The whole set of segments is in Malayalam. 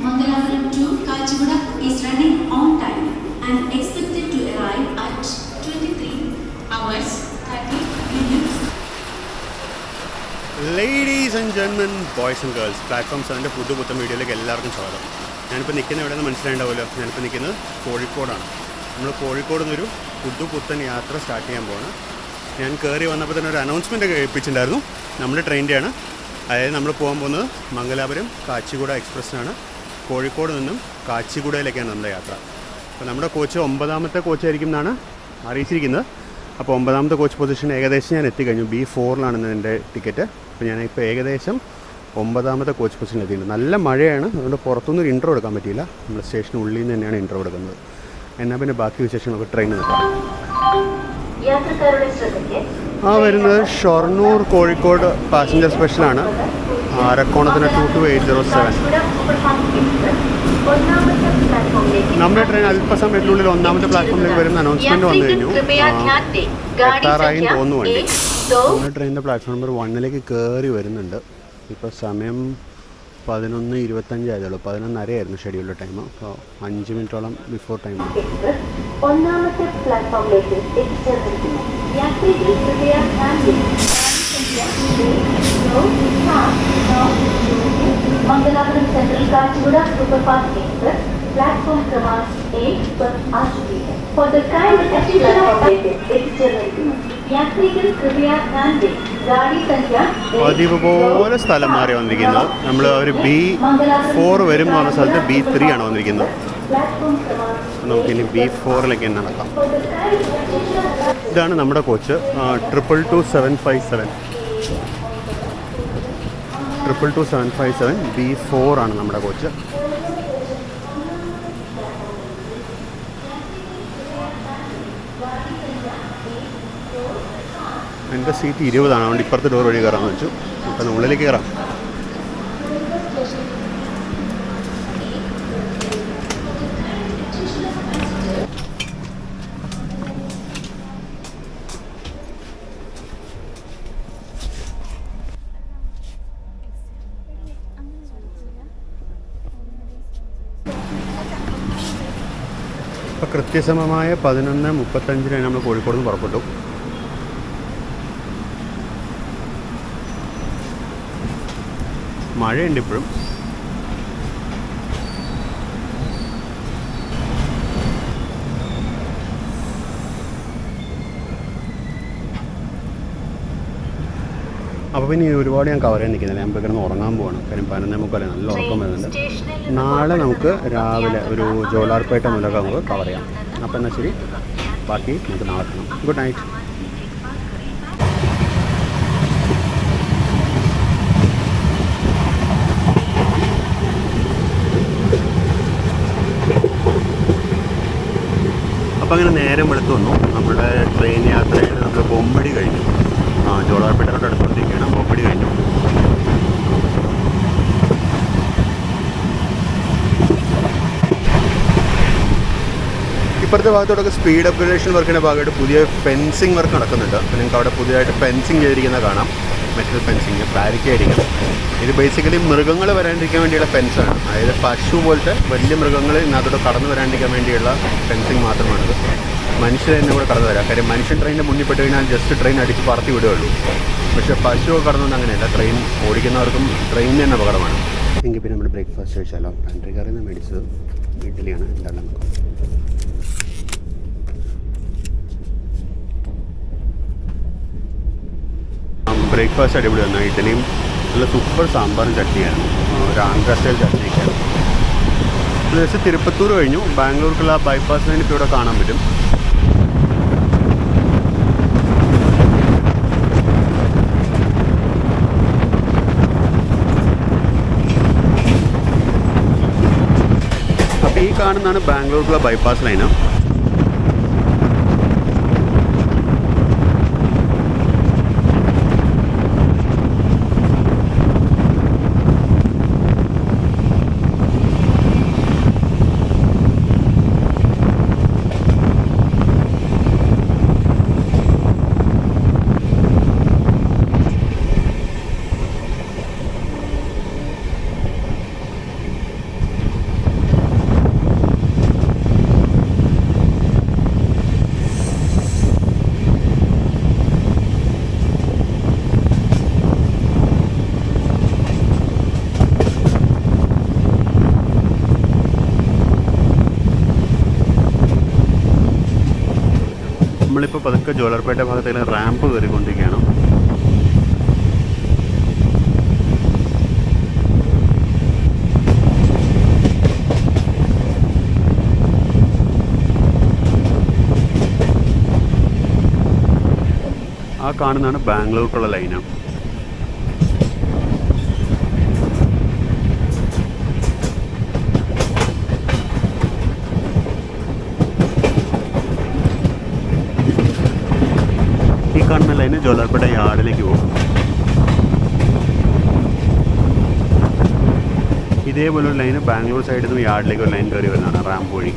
Mangalapuram to Kachiguda is running on time and expected to arrive at 23 hours 30 minutes. Ladies and gentlemen, boys and girls, Platform 7 പുതുപുത്തൻ വീഡിയോയിലേക്ക് എല്ലാവർക്കും സ്വാഗതം. ഞാനിപ്പോൾ നിൽക്കുന്ന എവിടെയെന്ന് മനസ്സിലായിട്ടുണ്ടാവുമല്ലോ. ഞാനിപ്പോൾ നിൽക്കുന്നത് കോഴിക്കോടാണ്. നമ്മൾ കോഴിക്കോട് നിന്നൊരു പുതുപുത്തൻ യാത്ര സ്റ്റാർട്ട് ചെയ്യാൻ പോവാണ്. ഞാൻ കയറി വന്നപ്പോൾ തന്നെ ഒരു അനൗൺസ്മെൻറ്റ് കേൾപ്പിച്ചിട്ടുണ്ടായിരുന്നു. നമ്മുടെ ട്രെയിനിൻ്റെയാണ്. അതായത് നമ്മൾ പോകാൻ പോകുന്നത് മംഗലാപുരം കാച്ചിഗുഡ എക്സ്പ്രസ്സിനാണ്. കോഴിക്കോട് നിന്നും കാച്ചിഗുഡയിലേക്കാണ് നമ്മുടെ യാത്ര. അപ്പോൾ നമ്മുടെ കോച്ച് 9ാമത്തെ കോച്ചായിരിക്കും എന്നാണ് അറിയിച്ചിരിക്കുന്നത്. അപ്പോൾ 9ാമത്തെ കോച്ച് പൊസിഷൻ ഏകദേശം ഞാൻ എത്തിക്കഴിഞ്ഞു. B4 എൻ്റെ ടിക്കറ്റ്. അപ്പോൾ ഞാനിപ്പോൾ ഏകദേശം 9ാമത്തെ കോച്ച് പൊസിഷനിൽ എത്തിയിട്ടുണ്ട്. നല്ല മഴയാണ്, അതുകൊണ്ട് പുറത്തുനിന്നൊരു ഇൻട്രോ എടുക്കാൻ പറ്റിയില്ല. നമ്മൾ സ്റ്റേഷനുള്ളിൽ നിന്ന് തന്നെയാണ് ഇൻട്രോ എടുക്കുന്നത്. എന്നാൽ പിന്നെ ബാക്കി വിശേഷങ്ങളൊക്കെ ട്രെയിനിൽ നിൽക്കാം. വരുന്നത് ഷൊർണൂർ കോഴിക്കോട് പാസഞ്ചർ സ്പെഷ്യലാണ്. ആരക്കോണത്തിന് 2280. നമ്മുടെ ട്രെയിൻ അല്പസമയത്തിനുള്ളിൽ 1ാമത്തെ പ്ലാറ്റ്ഫോമിലേക്ക് വരുന്ന അനൗൺസ്മെൻറ്റ് വന്നു കഴിഞ്ഞു. എത്താറായി തോന്നുന്നു വണ്ടി. നമ്മുടെ ട്രെയിനിൻ്റെ പ്ലാറ്റ്ഫോം നമ്പർ 1ലേക്ക് കയറി വരുന്നുണ്ട്. ഇപ്പോൾ സമയം 11:25 ആയതുള്ളൂ. 11:30 ആയിരുന്നു ഷെഡ്യൂൾഡ് ടൈം. അപ്പോൾ 5 മിനിറ്റോളം ബിഫോർ ടൈമാണ്. 1ാമത്തെ പ്ലാറ്റ്ഫോമിലേക്ക് എത്തിച്ചേർന്നിരിക്കുന്നു. യാത്രികർ കൃപയാ Mangalapuram Central Kacheguda superfast express platform क्रमांक 1 पर आ चुकी है. For the kind प्लेटफॉर्म എത്തിച്ചേർന്നിരിക്കുന്നു. യാത്രികർ കൃപയാ ध्यान दें. गाड़ी संख्या പതിവ് പോലെ സ്ഥലം മാറി വന്നിരിക്കുന്നത്. നമ്മൾ ഒരു B4 വരും എന്ന് പറഞ്ഞ സ്ഥലത്ത് B3 ആണ് വന്നിരിക്കുന്നത്. നമുക്കിനി B4ലേക്ക് തന്നെ നടക്കാം. ഇതാണ് നമ്മുടെ കോച്ച് 222757. 222757 B4 ആണ് നമ്മുടെ കോച്ച്. എൻ്റെ സീറ്റ് 20 ആണ്. അതുകൊണ്ട് ഇപ്പുറത്തെ ഡോർ വഴി കയറാമെന്ന് വെച്ചു. അപ്പം ഉള്ളിലേക്ക് കയറാം. ഇപ്പോൾ കൃത്യസമമായ 11:35 നമ്മൾ കോഴിക്കോട് നിന്ന് പുറപ്പെട്ടു. മഴയുണ്ട് ഇപ്പോഴും. അപ്പോൾ പിന്നെ ഒരുപാട് ഞാൻ കവർ ചെയ്യാൻ നിൽക്കുന്നില്ല. ഞാൻ കിടന്ന് ഉറങ്ങാൻ പോവാണ്. കാര്യം 11:45 നല്ല ഉറക്കം വരുന്നുണ്ട്. നാളെ നമുക്ക് രാവിലെ ഒരു ജോലാർപേട്ട മുതലൊക്കെ നമുക്ക് കവർ ചെയ്യാം. അപ്പോൾ എന്നാൽ ശരി, ബാക്കി നമുക്ക് നാളെ കാണാം. Good night. അപ്പോൾ അങ്ങനെ നേരം വെളുത്തു വന്നു. നമ്മുടെ ട്രെയിൻ യാത്രയിൽ നമ്മൾ ബൊമ്മടി കഴിഞ്ഞു. ജോളാർപേട്ടയുടെ അടുത്തോട്ടിരിക്കുകയാണ്. ബൊമ്മടി കഴിഞ്ഞു. ഇപ്പോഴത്തെ ഭാഗത്തോടൊക്കെ സ്പീഡ് അപ്ഗ്രേഡേഷൻ വർക്കിൻ്റെ ഭാഗമായിട്ട് പുതിയ ഫെൻസിങ് വർക്ക് നടക്കുന്നുണ്ട്. അപ്പോൾ നിങ്ങൾക്ക് അവിടെ പുതിയതായിട്ട് ഫെൻസിങ് ചെയ്തിരിക്കുന്നത് കാണാം. Metal fencing, barricading. ഇത് ബേസിക്കലി മൃഗങ്ങൾ വരാണ്ടിരിക്കാൻ വേണ്ടിയുള്ള ഫെൻസാണ്. അതായത് പശു പോലത്തെ വലിയ മൃഗങ്ങൾ ഇതിനകത്തോടെ കടന്നു വരാണ്ടിരിക്കാൻ വേണ്ടിയുള്ള ഫെൻസിങ് മാത്രമാണിത്. മനുഷ്യർ തന്നെ കൂടെ കടന്നു വരാം. കാര്യം മനുഷ്യൻ ട്രെയിനിൻ്റെ മുന്നിൽ പെട്ട് കഴിഞ്ഞാൽ ജസ്റ്റ് ട്രെയിൻ അടിച്ച് പറത്തി വിടുകയുള്ളൂ. പക്ഷേ പശുവൊക്കെ കടന്നുകൊണ്ട് അങ്ങനെയല്ല. ട്രെയിൻ ഓടിക്കുന്നവർക്കും ട്രെയിൻ തന്നെ അപകടമാണ്. എങ്കിൽ പിന്നെ നമ്മൾ ബ്രേക്ക്ഫാസ്റ്റ് കഴിച്ചാലോ? പാൻട്രി കറിയിൽ നിന്ന് മേടിച്ചത് ഇഡ്ഡലിയാണ്. എന്താണ് നമുക്ക് ബ്രേക്ക്ഫാസ്റ്റ് അടിപൊളി വന്നു. ഇഡ്ഡലിയും നല്ല സൂപ്പർ സാമ്പാറും ചട്നിയായിരുന്നു. ഒരു ആന്ധ്ര സ്റ്റൈൽ ചട്നിയൊക്കെയാണ്. ജസ്റ്റ് തിരുപ്പത്തൂർ കഴിഞ്ഞു. ബാംഗ്ലൂർക്കുള്ള ബൈപ്പാസ് ലൈൻ ഇപ്പോൾ ഇവിടെ കാണാൻ പറ്റും. അപ്പോൾ ഈ കാണുന്നതാണ് ബാംഗ്ലൂർക്കുള്ള ബൈപ്പാസ് ലൈന്. നമ്മളിപ്പോൾ പതുക്കെ ജോലാർപേട്ട ഭാഗത്തേക്ക് റാമ്പ് കയറിക്കൊണ്ടിരിക്കുകയാണ്. ആ കാണുന്നതാണ് ബാംഗ്ലൂർക്കുള്ള ലൈനാണ്. ഈ കാണുന്ന ലൈന് ജോലാർപേട്ട യാർഡിലേക്ക് പോകും. ഇതേപോലെ ഒരു ലൈന് ബാംഗ്ലൂർ സൈഡിൽ നിന്ന് യാർഡിലേക്ക് ഒരു ലൈൻ കയറി വരുന്നതാണ് റാമ്പ് വഴി.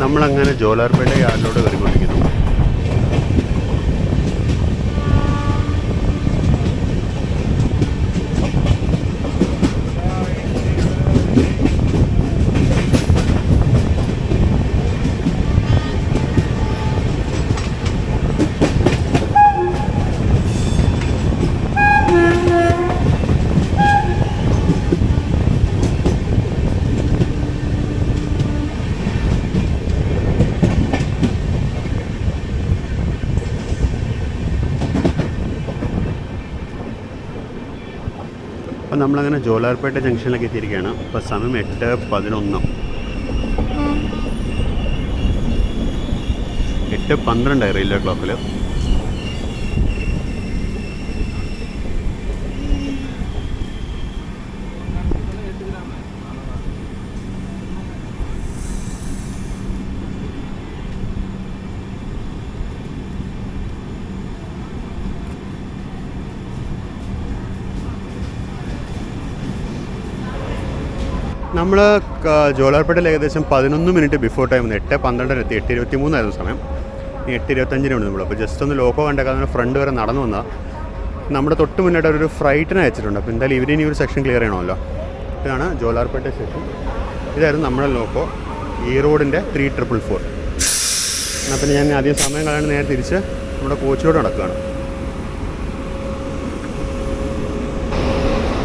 നമ്മളങ്ങനെ ജോലാർപേട്ട യാർഡിലോട്ട് കയറിക്കൊണ്ടിരിക്കുന്നു. അപ്പം നമ്മളങ്ങനെ ജോലാർപേട്ട ജംഗ്ഷനിലേക്ക് എത്തിയിരിക്കുകയാണ്. ഇപ്പോൾ സമയം 8:11, 8:12 റെയിൽവേ ക്ലോക്കിൽ. നമ്മൾ ജോലാർപേട്ടയിൽ ഏകദേശം 11 മിനിറ്റ് ബിഫോർ ടൈം 8:12 എത്തി. 8:23 സമയം. 8:25 നമ്മൾ. അപ്പോൾ ജസ്റ്റ് ഒന്ന് ലോക്കോ കണ്ടേക്കാതെ ഫ്രണ്ട് വരെ നടന്നു വന്നാൽ നമ്മുടെ തൊട്ട് മുന്നേട്ട് ഒരു ഫ്രൈറ്റിനെ അയച്ചിട്ടുണ്ട്. അപ്പോൾ എന്തായാലും ഇവരിനി ഒരു സെക്ഷൻ ക്ലിയർ ചെയ്യണമല്ലോ. ഇതാണ് ജോലാർപേട്ട സെക്ഷൻ. ഇതായിരുന്നു നമ്മുടെ ലോക്കോ, ഈ റോഡിൻ്റെ 3444. എന്നാൽ പിന്നെ ഞാൻ ആദ്യം സമയം കളയാണ്ട് നേരെ തിരിച്ച് നമ്മുടെ കോച്ചിലോട്ട് നടക്കുകയാണ്.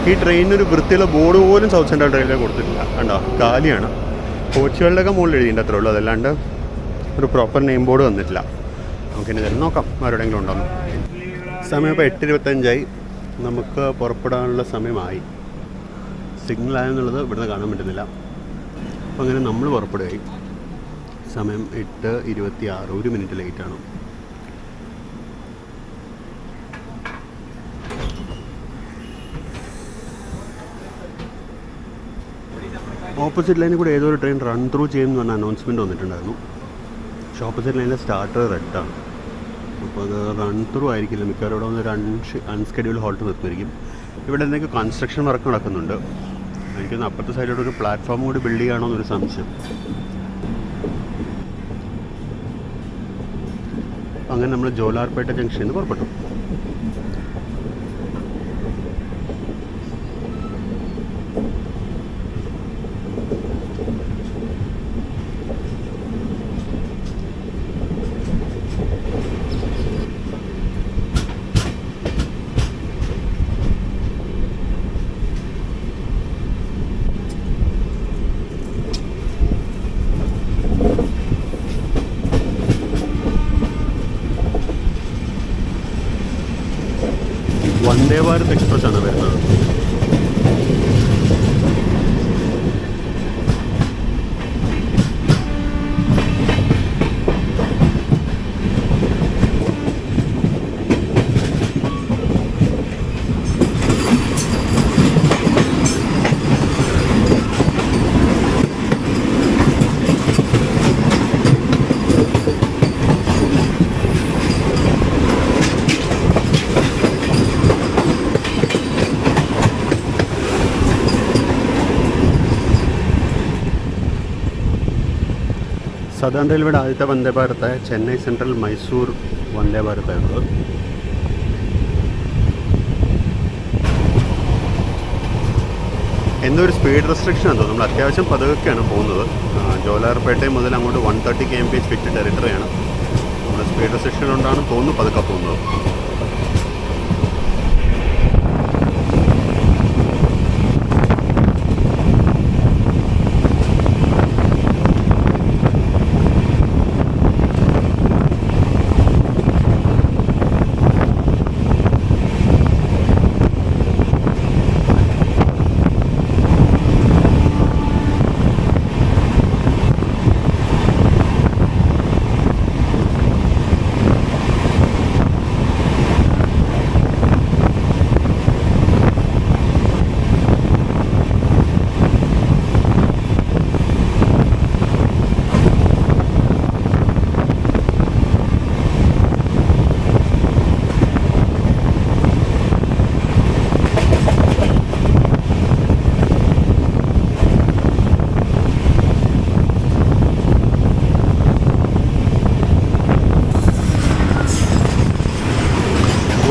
ഈ ട്രെയിനിനൊരു വൃത്തിയുള്ള ബോർഡ് പോലും സൗത്ത് സെൻട്രൽ റെയിൽവേ കൊടുത്തിട്ടില്ല. കണ്ടോ, കാലിയാണ്. കോച്ചുകളുടെയൊക്കെ മുകളിൽ എഴുതിയിട്ട് അത്രേ ഉള്ളൂ. അതല്ലാണ്ട് ഒരു പ്രോപ്പർ നെയിം ബോർഡ് വന്നിട്ടില്ല. നമുക്കിനി ഇതെല്ലാം നോക്കാം ആരുടെയെങ്കിലും ഉണ്ടോന്ന്. സമയം ഇപ്പോൾ 8:25. നമുക്ക് പുറപ്പെടാനുള്ള സമയമായി. സിഗ്നൽ ആയെന്നുള്ളത് ഇവിടുന്ന് കാണാൻ പറ്റുന്നില്ല. അപ്പോൾ അങ്ങനെ നമ്മൾ പുറപ്പെടുകയായി. സമയം 8:26, 1 മിനിറ്റ് ലേറ്റാണ്. ഓപ്പോസിറ്റ് ലൈനിൽ കൂടെ ഏതോ ഒരു ട്രെയിൻ റൺ ത്രൂ ചെയ്യുമെന്ന് പറഞ്ഞ അനൗൺസ്മെൻറ്റ് വന്നിട്ടുണ്ടായിരുന്നു. പക്ഷേ ഓപ്പോസിറ്റ് ലൈനിലെ സ്റ്റാർട്ടർ റെഡാണ്. അപ്പോൾ അത് റൺ ത്രൂ ആയിരിക്കില്ല. മിക്കവാറും ഇവിടെ വന്ന് ഒരു അൺസ്കെഡ്യൂൾഡ് ഹോൾട്ട് നിർത്തുമായിരിക്കും. ഇവിടെ എന്തെങ്കിലും കൺസ്ട്രക്ഷൻ വർക്ക് നടക്കുന്നുണ്ട്. എനിക്കൊന്ന് അപ്പുറത്തെ സൈഡിലൂടെ ഒരു പ്ലാറ്റ്ഫോം കൂടി ബിൽഡ് ചെയ്യുകയാണോ എന്നൊരു സംശയം. അങ്ങനെ നമ്മൾ ജോലാർപേട്ട ജംഗ്ഷനിൽ നിന്ന് പുറപ്പെട്ടു. സദേൺ റെയിൽവേയുടെ ആദ്യത്തെ വന്ദേ ഭാരത് ചെന്നൈ സെൻട്രൽ മൈസൂർ വന്ദേ ഭാരതായിരുന്നത്. എന്തൊരു സ്പീഡ് റെസ്ട്രിക്ഷൻ ആണ്. നമ്മൾ അത്യാവശ്യം പതുക്കെയാണ് പോകുന്നത്. ജോലാർപേട്ട മുതൽ അങ്ങോട്ട് 130 km/h ഫിറ്റ് ടെറിട്ടറിയാണ്. നമ്മൾ സ്പീഡ് റെസ്ട്രിക്ഷൻ കൊണ്ടാണ് തോന്നുന്നു പതുക്കെ പോകുന്നത്.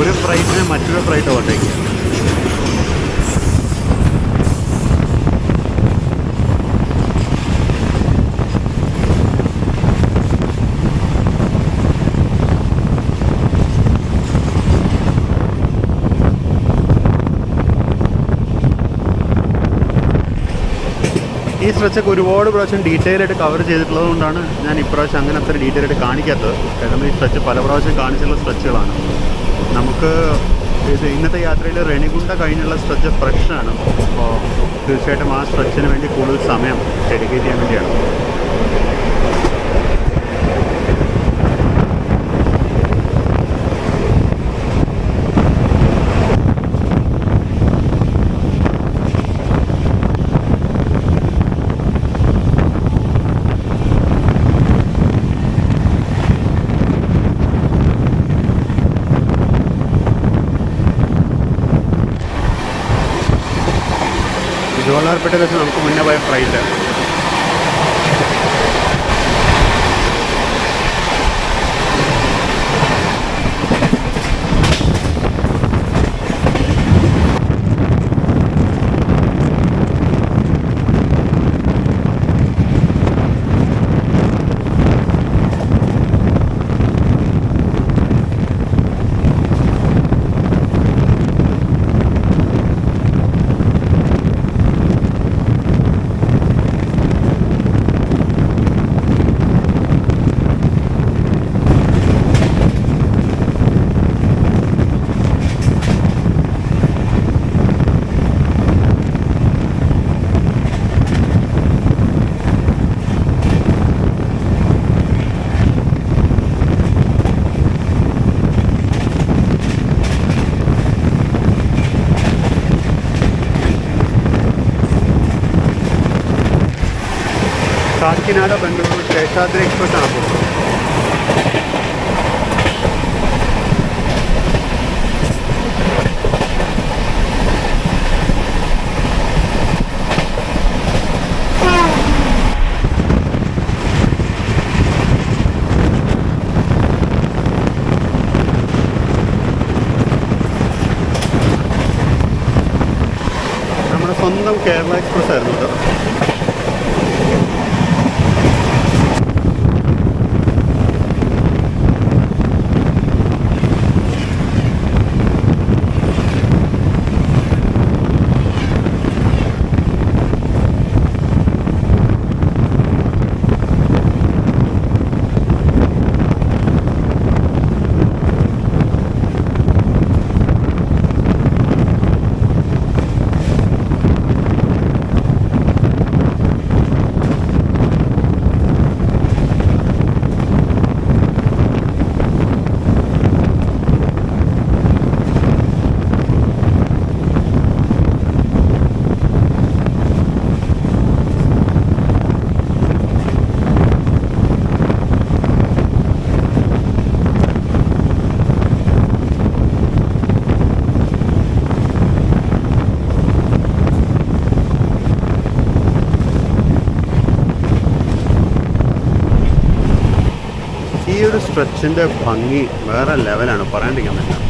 ഒരു ഫ്ലൈറ്റിനെ മറ്റൊരു ഫ്ലൈറ്റ് ഓവർടേക്ക് ചെയ്യാം. ഈ സ്ട്രെച്ചൊക്കെ ഒരുപാട് പ്രാവശ്യം ഡീറ്റെയിൽ ആയിട്ട് കവർ ചെയ്തിട്ടുള്ളത് കൊണ്ടാണ് ഞാൻ ഇപ്രാവശ്യം അങ്ങനെ അത്ര ഡീറ്റെയിൽ ആയിട്ട് കാണിക്കാത്തത്. കാരണം ഈ സ്ട്രെച്ച് പല പ്രാവശ്യം കാണിച്ചുള്ള സ്ട്രെച്ചുകളാണ്. നമുക്ക് ഇന്നത്തെ യാത്രയിൽ റെണിഗുണ്ട കഴിഞ്ഞുള്ള സ്ട്രെച്ച് ഫ്രഷാണ്. അപ്പോൾ തീർച്ചയായിട്ടും ആ സ്ട്രെച്ചിന് വേണ്ടി കൂടുതൽ സമയം ഡെഡിക്കേറ്റ് ചെയ്യാൻ വേണ്ടിയാണ്. ജോലാർപേട്ടയിൽ വെച്ച് നമുക്ക് മുന്നേ പോയ ഫ്ലൈറ്റ് കാക്കിനാഡ ബംഗളൂരു ശേഷാദ്രി എക്സ്പ്രസ് ആണ് പോകുന്നത്. നമ്മുടെ സ്വന്തം കേരള എക്സ്പ്രസ് ആയിരുന്നു കേട്ടോ. സ്ട്രെച്ചിൻ്റെ ഭംഗി വേറെ ലെവലാണ്, പറയാണ്ടിരിക്കാൻ പറ്റില്ല.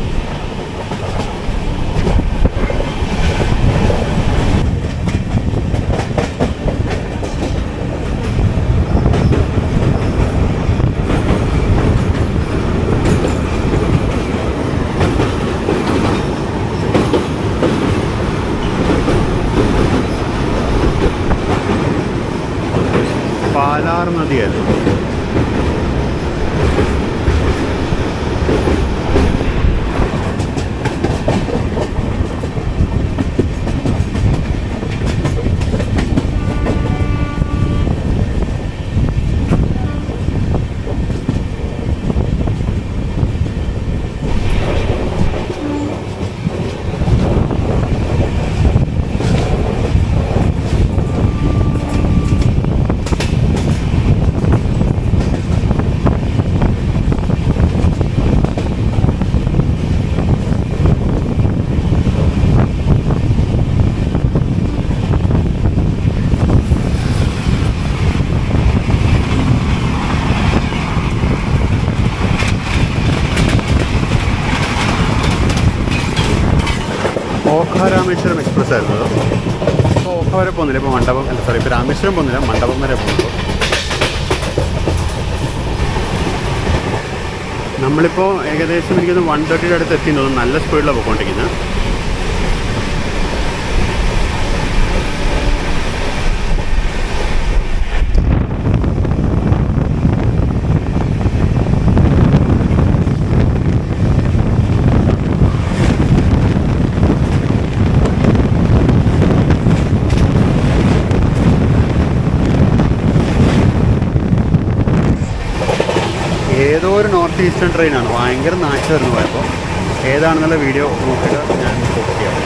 പാലാർ നദിയല്ലേ? ഓഖ രാമേശ്വരം എക്സ്പ്രസ് ആയിരുന്നു. ഇപ്പോൾ ഓഖ വരെ പോകുന്നില്ല, ഇപ്പോൾ മണ്ഡപം അല്ല സോറി ഇപ്പോൾ രാമേശ്വരം പോകുന്നില്ല, മണ്ഡപം വരെ പോകുന്നു. നമ്മളിപ്പോൾ ഏകദേശം എനിക്കൊന്ന് 130 അടുത്ത് എത്തി തോന്നുന്നു. നല്ല സ്പീഡിലാണ് പോയിക്കൊണ്ടിരിക്കുന്നത്. ഏതോ ഒരു നോർത്ത് ഈസ്റ്റേൺ ട്രെയിനാണ്, ഭയങ്കര നാശമായിരുന്നു പോയപ്പോൾ. ഏതാണെന്നുള്ള വീഡിയോ നോക്കിയിട്ട് ഞാൻ പോസ്റ്റ് ചെയ്യാം.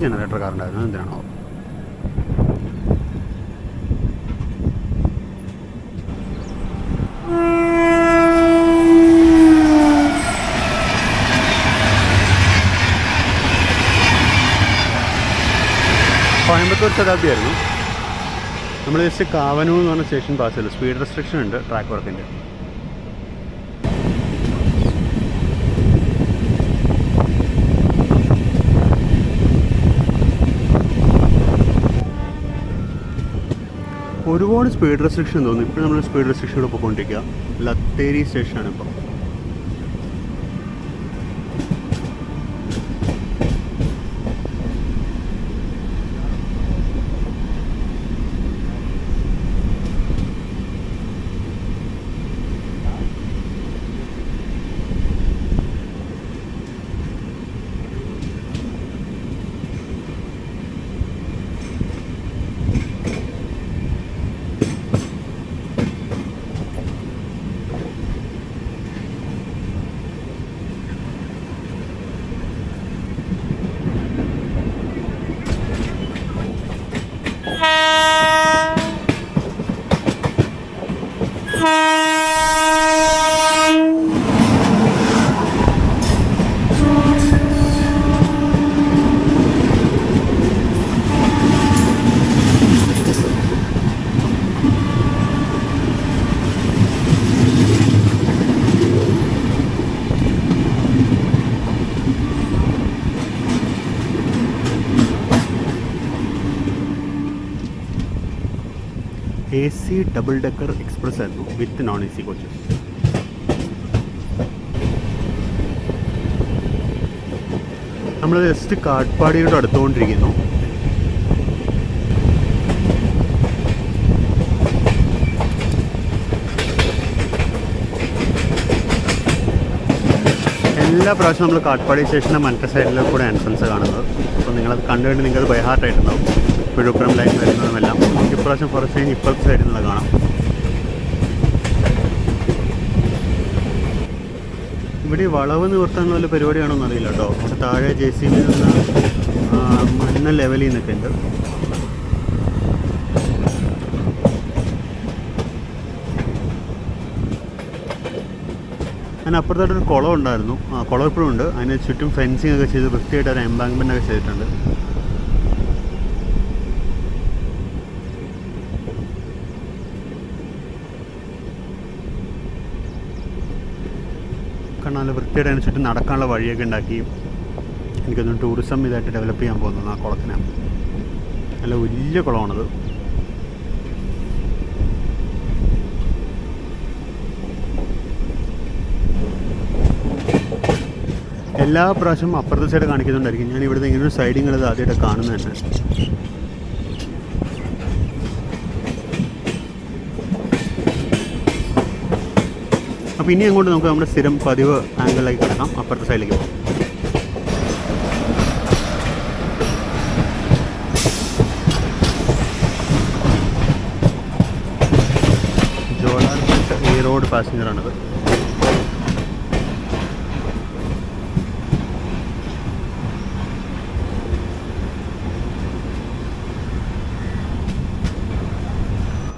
ജനറേറ്റർ കാറുണ്ടായിരുന്നു, എന്തിനാണോ? കോയമ്പത്തൂർ ശതാബ്ദി ആയിരുന്നു. നമ്മൾ ജസ്റ്റ് കാവനൂർ എന്ന് പറഞ്ഞ സ്റ്റേഷൻ പാസ് ചെയ്തു. സ്പീഡ് റെസ്ട്രിക്ഷൻ ഉണ്ട് ട്രാക്ക് വർക്കിൻ്റെ. ഒരുപാട് സ്പീഡ് റെസ്ട്രിക്ഷൻ തോന്നുന്നു. ഇപ്പോൾ നമ്മൾ സ്പീഡ് റെസ്ട്രിക്ഷനോട് പോയിക്കൊണ്ടിരിക്കുക. ലത്തേരി സ്റ്റേഷനാണ് ഇപ്പോൾ. AC ഡബിൾ ഡെക്കർ എക്സ്പ്രസ് ആയിരുന്നു വിത്ത് നോൺ AC കോച്ചസ്. നമ്മൾ ജസ്റ്റ് കാട്ട്പാടിയോട് അടുത്തുകൊണ്ടിരിക്കുന്നു. എല്ലാ പ്രാവശ്യവും നമ്മൾ കാട്ട്പാടി സ്റ്റേഷൻ്റെ മറ്റേ സൈഡിൽ കൂടെ എൻട്രൻസ് കാണുന്നത്. അപ്പോൾ നിങ്ങളത് കണ്ടുകൊണ്ട് നിങ്ങൾക്കത് ബൈ ഹാർട്ടായിട്ടുണ്ടാവും. പുഴക്കുളം ലൈൻ വരുന്നതുമെല്ലാം നമുക്ക് ഇപ്രാവശ്യം കുറച്ച് കഴിഞ്ഞ് ഇപ്പോഴത്തെ സൈഡിൽ നിന്ന് കാണാം. ഇവിടെ വളവ് നിവർത്താനുള്ള വല്ല പരിപാടിയാണോ എന്നറിയില്ല കേട്ടോ. അവിടെ താഴെ JCB നിന്ന് മണ്ണ് ലെവലിൽ നിന്നൊക്കെ ഉണ്ട്. അതിനപ്പുറത്തായിട്ടൊരു കുളം ഉണ്ടായിരുന്നു. ആ കുളം ഇപ്പോഴും ഉണ്ട്. അതിന് ചുറ്റും ഫെൻസിങ് ഒക്കെ ചെയ്ത് വൃത്തിയായിട്ട് ഒരു എംബാങ്ക്മെൻ്റ് ഒക്കെ ചെയ്തിട്ടുണ്ട്. കാരണം നല്ല വൃത്തിയായിട്ട് അതിന് ചുറ്റും നടക്കാനുള്ള വഴിയൊക്കെ ഉണ്ടാക്കി എനിക്കൊന്നും ടൂറിസം ഇതായിട്ട് ഡെവലപ്പ് ചെയ്യാൻ പോകുന്നു ആ കുളത്തിനെ. നല്ല വലിയ കുളമാണത്. എല്ലാ പ്രാവശ്യവും അപ്പുറത്തെ സൈഡ് കാണിക്കുന്നുണ്ടായിരിക്കും. ഞാൻ ഇവിടുത്തെ ഇങ്ങനൊരു സൈഡിങ്ങളത് ആദ്യമായിട്ട് കാണുന്നത് തന്നെ. അപ്പോൾ ഇനി അങ്ങോട്ട് നമുക്ക് നമ്മുടെ സ്ഥിരം പതിവ് ആംഗിളിലേക്ക് കിടക്കാം. അപ്പുറത്തെ സൈഡിലേക്ക് പോകാം. ജോലാർപേട്ട ഈ റോഡ് പാസഞ്ചറാണത്.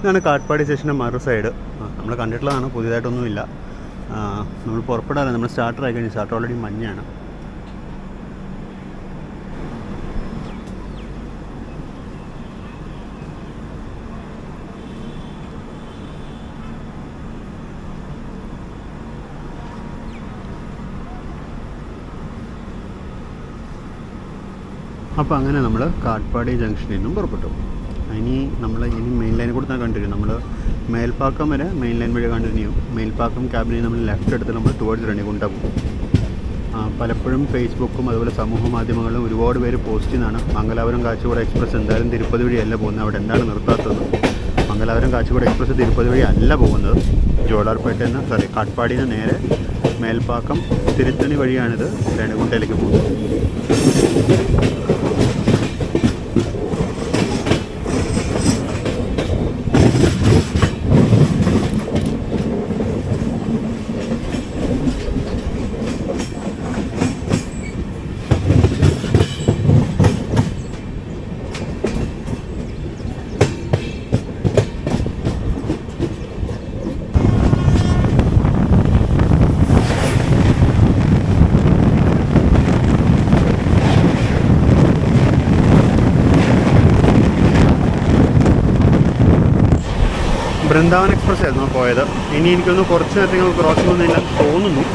ഇതാണ് കാട്ട്പാടി സ്റ്റേഷൻ്റെ മറു സൈഡ്. നമ്മൾ കണ്ടിട്ടുള്ളതാണ്, പുതിയതായിട്ടൊന്നുമില്ല. നമ്മൾ പുറപ്പെടാതെ നമ്മൾ സ്റ്റാർട്ടർ ആയി കഴിഞ്ഞു. സ്റ്റാർട്ടർ ഓൾറെഡി മഞ്ഞാണ്. അപ്പോൾ അങ്ങനെ നമ്മൾ കാട്ട്പാടി ജംഗ്ഷനിൽ നിന്നും പുറപ്പെട്ടു. ഇനി മെയിൻ ലൈനിൽ കൂടെ തന്നെ കണ്ടിന്യൂ. നമ്മൾ മേൽപ്പാക്കം വരെ മെയിൻ ലൈൻ വഴി കണ്ടിന്യൂ. മേൽപ്പാക്കം ക്യാബിനിൽ നമ്മൾ ലെഫ്റ്റ് എടുത്ത് നമ്മൾ ടുവേർഡ്സ് റെണിഗുണ്ട പോകും. പലപ്പോഴും ഫേസ്ബുക്കും അതുപോലെ സമൂഹ മാധ്യമങ്ങളിലും ഒരുപാട് പേര് പോസ്റ്റ് ചെയ്യുന്നതാണ്, മംഗലാപുരം കാച്ചിക്കോട് എക്സ്പ്രസ് എന്തായാലും തിരുപ്പതി വഴിയല്ല പോകുന്നത്, അവിടെ എന്താണ് നിർത്താത്തത്? മംഗലാപുരം കാച്ചിക്കോട് എക്സ്പ്രസ് തിരുപ്പതി വഴി അല്ല പോകുന്നത്. ജോലാർപേട്ടയിൽ നിന്ന് കാട്ട്പാടിയിൽ നിന്ന് നേരെ മേൽപ്പാക്കം തിരുത്തണി വഴിയാണിത് റെണിഗുണ്ടയിലേക്ക് പോകുന്നത്. വൃന്ദാവൻ എക്സ്പ്രസ് ആയിരുന്നു പോയത്. ഇനി എനിക്കൊന്ന് കുറച്ച് നേരത്തേക്ക് ക്രോസിംഗ് ഒന്നുമില്ല തോന്നുന്നു.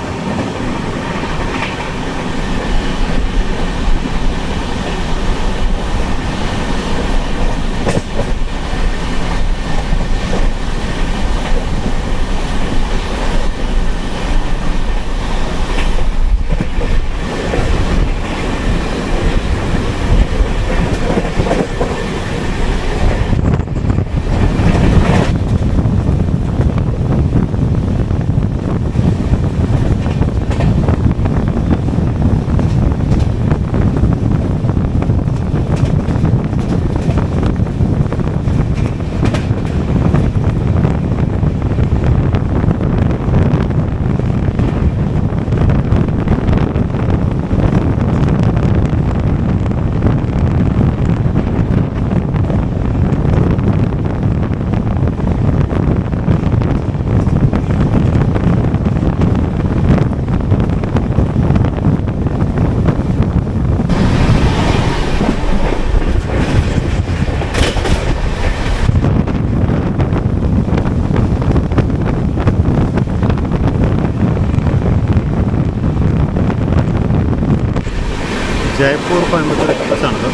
ജയ്പൂർ കോയമ്പത്തൂർ എക്സ്പ്രസ് ആണത്.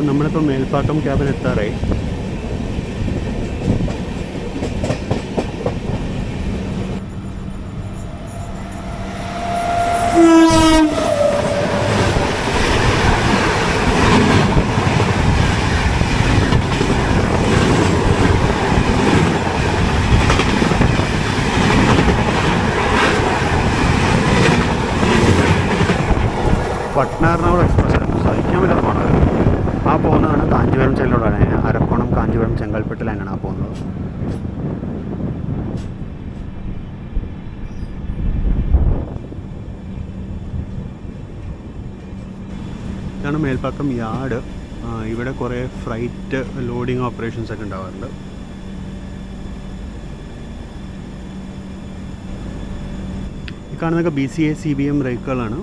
നമ്മളിപ്പോൾ മേൽപ്പാക്കം ക്യാബിൽ എത്താറായി. പട്ന-എറണാകുളം എക്സ്പ്രസ് സഹിക്കാൻ പറ്റാത്ത പോണത്. ആ പോകുന്നതാണ് കാഞ്ചീപുരം ചെല്ലോടാണ്. അരക്കോണം കാഞ്ചീപുരം ചെങ്കൽപ്പെട്ട് ലൈനാണ് ആ പോകുന്നത്. ഇതാണ് മേൽപ്പാക്കം യാർഡ്. ഇവിടെ കുറേ ഫ്രൈറ്റ് ലോഡിങ് ഓപ്പറേഷൻസ് ഒക്കെ ഉണ്ടാവാറുണ്ട്. ഈ കാണുന്നതൊക്കെ BCA CBM റേക്കുകളാണ്.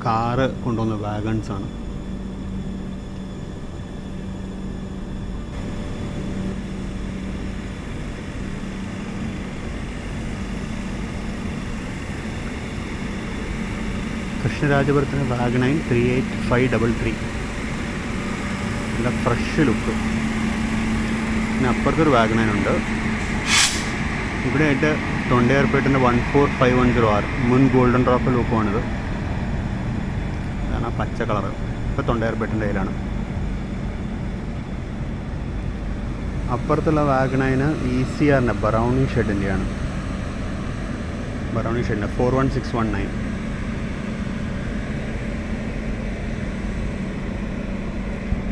കാറ് കൊണ്ടുവന്ന വാഗൺസാണ്. കൃഷ്ണരാജപുരത്തിന് വാഗണൈൻ 38533 നല്ല ഫ്രഷ് ലുക്ക്. പിന്നെ അപ്പുറത്തൊരു വാഗണൈനുണ്ട്. ഇവിടെ ആയിട്ട് തൊണ്ടയാർപേട്ടിൻ്റെ 14510R മുൻ ഗോൾഡൻ ഡ്രോപ്പ് ലുക്കുമാണിത്. ആ പച്ച കളറ് ഇപ്പോൾ തൊണ്ടയാർപേട്ടിൻ്റെ കയ്യിലാണ്. അപ്പുറത്തുള്ള വാഗണൈന് ECRൻ്റെ ബറൗണി ഷെഡിൻ്റെയാണ്. ബറൗണി ഷെഡിൻ്റെ 41619.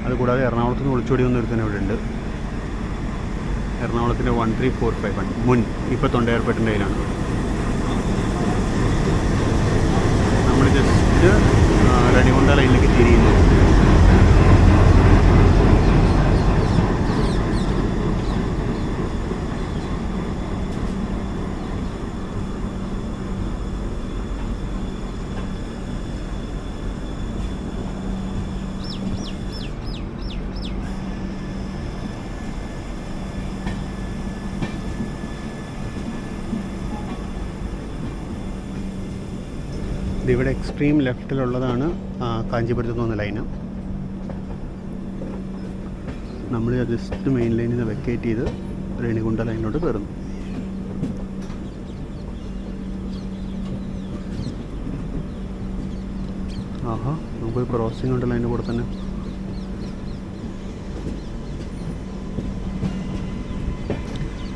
അതുകൂടാതെ എറണാകുളത്ത് നിന്ന് ഒളിച്ചോടി വന്നൊരുത്തന്നെ ഇവിടെ ഉണ്ട്. എറണാകുളത്തിൻ്റെ 13451 മുൻ ഇപ്പോൾ തൊണ്ടയാർപേട്ടിൻ്റെ കയ്യിലാണ്. നമ്മൾ ജസ്റ്റ് റെണികൊണ്ട ലൈനിലേക്ക് തിരിയുന്നു. ഇവിടെ എക്സ്ട്രീം ലെഫ്റ്റിലുള്ളതാണ് കാഞ്ചീപുരത്ത് നിന്ന് വന്ന ലൈന്. നമ്മൾ ജസ്റ്റ് മെയിൻ ലൈനിൽ നിന്ന് വെക്കേറ്റ് ചെയ്ത് റേണിഗുണ്ട ലൈനിലോട്ട് കയറുന്നു. ആഹാ, നമുക്കൊരു ക്രോസിംഗ് ഉണ്ട് ലൈനിൻ്റെ കൂടെ തന്നെ.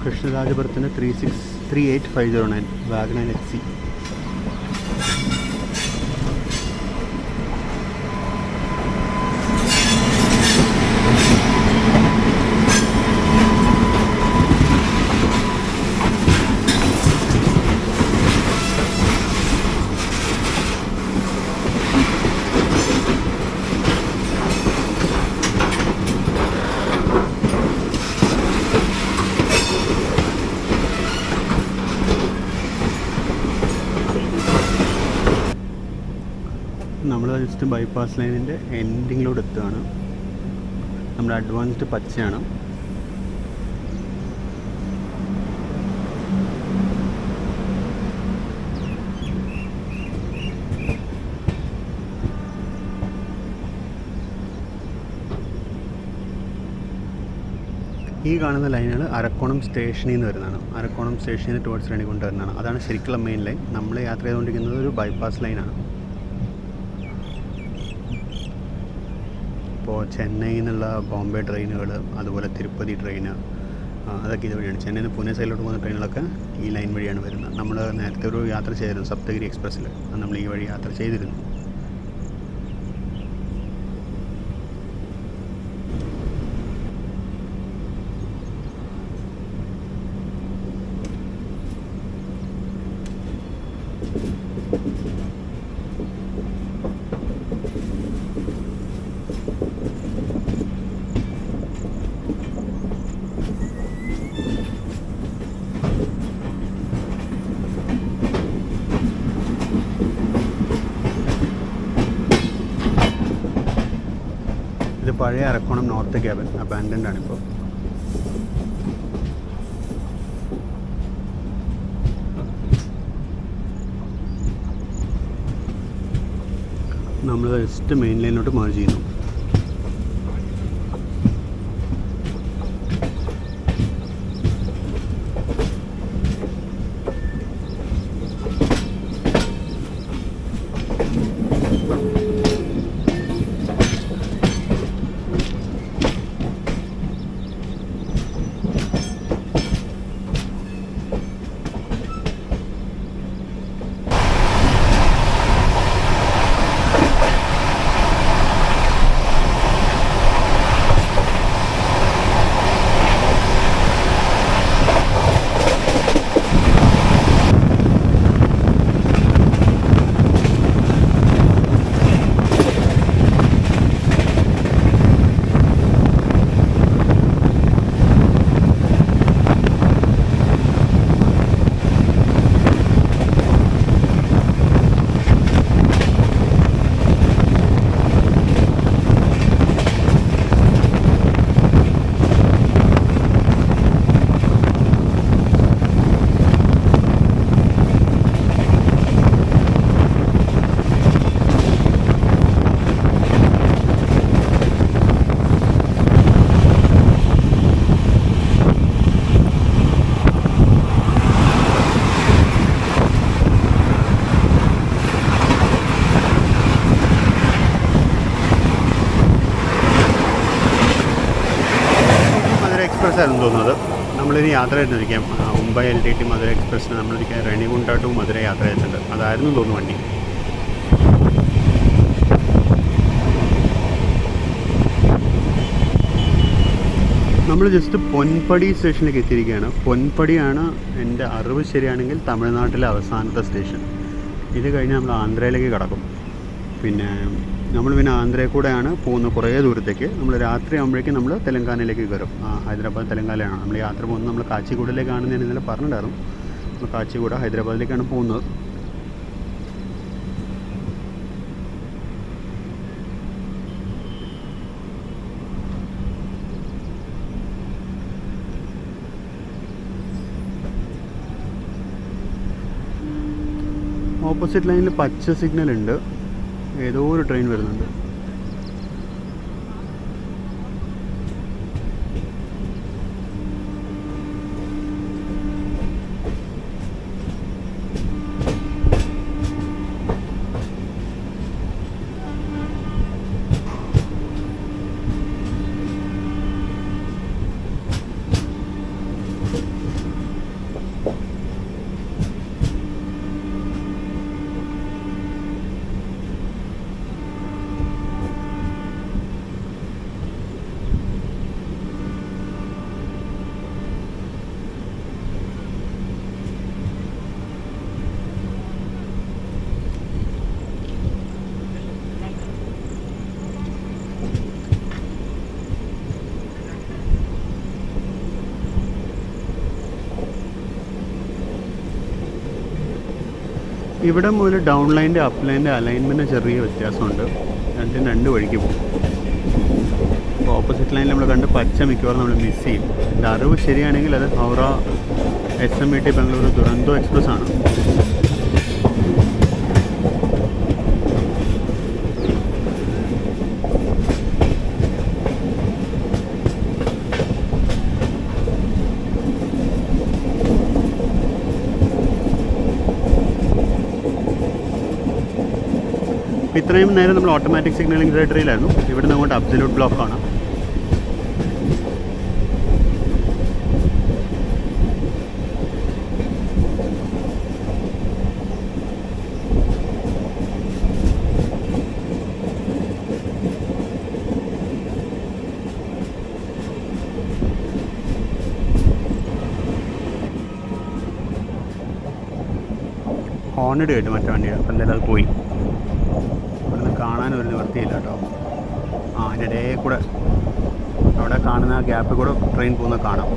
കൃഷ്ണരാജപുരത്തിന് 38509 വാഗണൈൻ XC. നമ്മൾ ജസ്റ്റ് ബൈപ്പാസ് ലൈനിൻ്റെ എൻഡിങ്ങിലൂടെ എത്തുകയാണ്. നമ്മുടെ അഡ്വാൻസ്ഡ് പച്ചയാണ്. ഈ കാണുന്ന ലൈനുകൾ അരക്കോണം സ്റ്റേഷനിൽ നിന്ന് വരുന്നതാണ്. അരക്കോണം സ്റ്റേഷനിൽ നിന്ന് ടുവേർഡ്സ് റെണിഗുണ്ട വരുന്നതാണ്. അതാണ് ശരിക്കുള്ള മെയിൻ ലൈൻ. നമ്മൾ യാത്ര ചെയ്തുകൊണ്ടിരിക്കുന്നത് ഒരു ബൈപ്പാസ് ലൈനാണ്. ഇപ്പോൾ ചെന്നൈയിൽ നിന്നുള്ള ബോംബെ ട്രെയിനുകൾ, അതുപോലെ തിരുപ്പതി ട്രെയിന്, അതൊക്കെ ഇതുവഴിയാണ്. ചെന്നൈയിൽ നിന്ന് പൂനെ സൈഡിലോട്ട് പോകുന്ന ട്രെയിനുകളൊക്കെ ഈ ലൈൻ വഴിയാണ് വരുന്നത്. നമ്മൾ നേരത്തെ ഒരു യാത്ര ചെയ്തിരുന്നു സപ്തഗിരി എക്സ്പ്രസ്സിൽ. നമ്മൾ ഈ വഴി യാത്ര ചെയ്തിരുന്നു. ഇത് പഴയ അരക്കോണം നോർത്ത് ക്യാബിൻ അബാൻഡൻഡ് ആണിപ്പോൾ. നമ്മൾ ജസ്റ്റ് മെയിൻ ലൈനിലോട്ട് മേർജ് ചെയ്യുന്നു. തോന്നുന്നത്. നമ്മളിനി യാത്ര ചെയ്തിരിക്കാം മുംബൈ LTT മധുര എക്സ്പ്രസ്സിന് നമ്മളിരിക്കാൻ റെണിഗുണ്ട ടു മധുര യാത്ര ചെയ്തിട്ടുണ്ട്. അതായിരുന്നു തോന്നുന്നു വണ്ടി. നമ്മൾ ജസ്റ്റ് പൊൻപടി സ്റ്റേഷനിലേക്ക് എത്തിയിരിക്കുകയാണ്. പൊൻപടിയാണ് എൻ്റെ അറിവ് ശരിയാണെങ്കിൽ തമിഴ്നാട്ടിലെ അവസാനത്തെ സ്റ്റേഷൻ. ഇത് കഴിഞ്ഞ് നമ്മൾ ആന്ധ്രയിലേക്ക് കടക്കും. പിന്നെ ആന്ധ്രയിൽ കൂടെയാണ് പോകുന്നത് കുറേ ദൂരത്തേക്ക്. നമ്മൾ രാത്രി ആകുമ്പോഴേക്കും നമ്മൾ തെലങ്കാനയിലേക്ക് കയറും. ഹൈദരാബാദ് തെലങ്കാനയാണ് നമ്മൾ യാത്ര പോകുന്നത്. നമ്മൾ കാച്ചിഗൂഡിലേക്കാണെന്ന് ഞാൻ ഇന്നലെ പറഞ്ഞിട്ടുണ്ടായിരുന്നു. നമ്മൾ കാച്ചിഗൂഡ ഹൈദരാബാദിലേക്കാണ് പോകുന്നത്. ഓപ്പോസിറ്റ് ലൈനിൽ പച്ച സിഗ്നൽ ഉണ്ട്. ഏതോ ഒരു ട്രെയിൻ വരുന്നുണ്ട്. ഇവിടെ മുതൽ ഡൗൺ ലൈൻ്റെ അപ്പ് ലൈൻ്റെ അലൈൻമെൻറ്റ് ചെറിയ വ്യത്യാസമുണ്ട്. രണ്ടും രണ്ട് വഴിക്ക് പോകും. അപ്പോൾ ഓപ്പോസിറ്റ് ലൈനിൽ നമ്മൾ കണ്ട് പച്ച മിക്കവാറും നമ്മൾ മിസ് ചെയ്യും. എൻ്റെ അറിവ് ശരിയാണെങ്കിൽ അത് ഹൗറ SMT ബംഗളൂരു ദുരന്തോ എക്സ്പ്രസ് ആണ്. ഇത്രയും നേരം നമ്മൾ ഓട്ടോമാറ്റിക് സിഗ്നലിംഗ് ടെറിട്ടറിയിലായിരുന്നു. ഇവിടെ നിന്ന് അങ്ങോട്ട് അബ്സല്യൂട്ട് ബ്ലോക്കാണ്. ഹോണിഡ് കേട്ടു മറ്റേ വണ്ടിയാണ്. അപ്പം എന്തായാലും അത് പോയി. കാണാനൊരു നിവൃത്തിയില്ല കേട്ടോ. അതിൻ്റെ ഇടയിൽ കൂടെ അവിടെ കാണുന്ന ഗ്യാപ്പിൽ കൂടെ ട്രെയിൻ പോകുന്നത് കാണാം.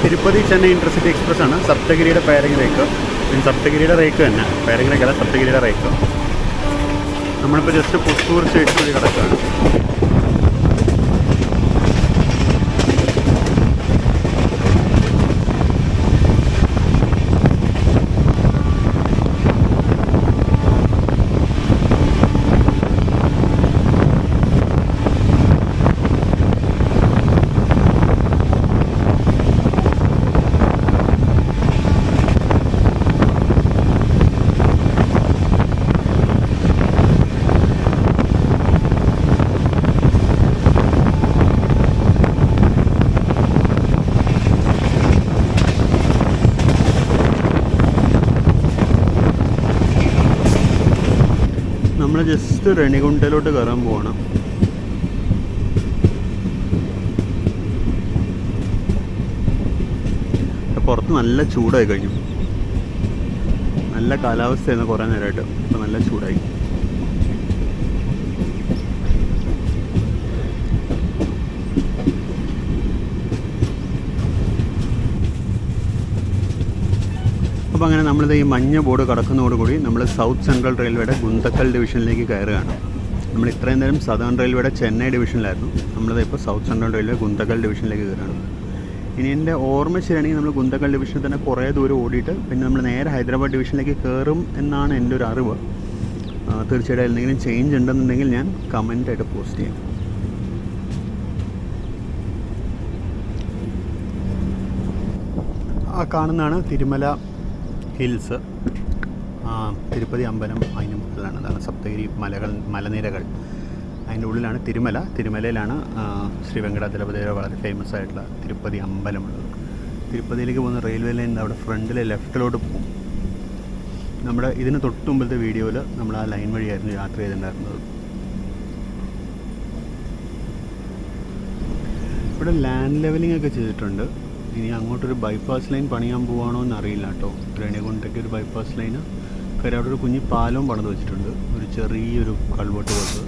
തിരുപ്പതി ചെന്നൈ ഇൻ്റർസിറ്റി എക്സ്പ്രസ് ആണ്. സപ്തഗിരിയുടെ പേരിംഗ് റേക്ക്. സപ്തഗിരിയുടെ റേക്ക് തന്നെ, പേരിംഗ് റേക്കല്ല, സപ്തഗിരിയുടെ റേക്ക്. നമ്മളിപ്പോൾ ജസ്റ്റ് പുത്തൂർ സ്റ്റേഷൻ വഴി കിടക്കുകയാണ്. ജസ്റ്റ് റെണിഗുണ്ടയിലോട്ട് കയറാൻ പോവാണ്. പുറത്ത് നല്ല ചൂടായി കഴിഞ്ഞു. നല്ല കാലാവസ്ഥയായിരുന്നു കുറേ നേരമായിട്ട്. ഇപ്പോൾ നല്ല ചൂടായി. അപ്പോൾ അങ്ങനെ നമ്മളിത് ഈ മഞ്ഞ ബോർഡ് കടക്കുന്നതോടുകൂടി നമ്മൾ സൗത്ത് സെൻട്രൽ റെയിൽവേയുടെ ഗുന്തക്കൽ ഡിവിഷനിലേക്ക് കയറുകയാണ്. നമ്മൾ ഇത്രയും നേരം സദേൺ റെയിൽവേയുടെ ചെന്നൈ ഡിവിഷനിലായിരുന്നു. നമ്മളിത് ഇപ്പോൾ സൗത്ത് സെൻട്രൽ റെയിൽവേ ഗുന്തക്കൽ ഡിവിഷനിലേക്ക് കയറുകയാണ്. ഇനി എൻ്റെ ഓർമ്മ ശരിയാണെങ്കിൽ നമ്മൾ ഗുന്തക്കൽ ഡിവിഷനിൽ തന്നെ കുറേ ദൂരം ഓടിയിട്ട് പിന്നെ നമ്മൾ നേരെ ഹൈദരാബാദ് ഡിവിഷനിലേക്ക് കയറും എന്നാണ് എൻ്റെ ഒരു അറിവ്. തീർച്ചയായിട്ടും എന്തെങ്കിലും ചേഞ്ച് ഉണ്ടെന്നുണ്ടെങ്കിൽ ഞാൻ കമൻ്റായിട്ട് പോസ്റ്റ് ചെയ്യാം. ആ കാണുന്നതാണ് തിരുമല ഹിൽസ്, തിരുപ്പതി അമ്പലം അതിന് മുകളിലാണ്. അതാണ് സപ്തഗിരി മലനിരകൾ. അതിൻ്റെ ഉള്ളിലാണ് തിരുമല. തിരുമലയിലാണ് ശ്രീ വെങ്കടാചലപതിയുടെ വളരെ ഫേമസ് ആയിട്ടുള്ള തിരുപ്പതി അമ്പലമുള്ളത്. തിരുപ്പതിയിലേക്ക് പോകുന്ന റെയിൽവേ ലൈൻ അവിടെ ഫ്രണ്ടിൽ ലെഫ്റ്റിലോട്ട് പോകും. നമ്മുടെ ഇതിന് തൊട്ട് മുമ്പത്തെ വീഡിയോയിൽ നമ്മൾ ആ ലൈൻ വഴിയായിരുന്നു യാത്ര ചെയ്തിട്ടുണ്ടായിരുന്നത്. ഇവിടെ ലാൻഡ് ലെവലിംഗ് ഒക്കെ ചെയ്തിട്ടുണ്ട്. ഇനി അങ്ങോട്ടൊരു ബൈപ്പാസ് ലൈൻ പണിയാൻ പോവാണോ എന്നറിയില്ല കേട്ടോ. രേണിഗുണ്ടയ്ക്ക് ഒരു ബൈപ്പാസ് ലൈന് കാര്യം അവിടെ ഒരു കുഞ്ഞി പാലവും പണിത് വെച്ചിട്ടുണ്ട്, ഒരു ചെറിയൊരു കൾവെട്ട് പോലത്തെ.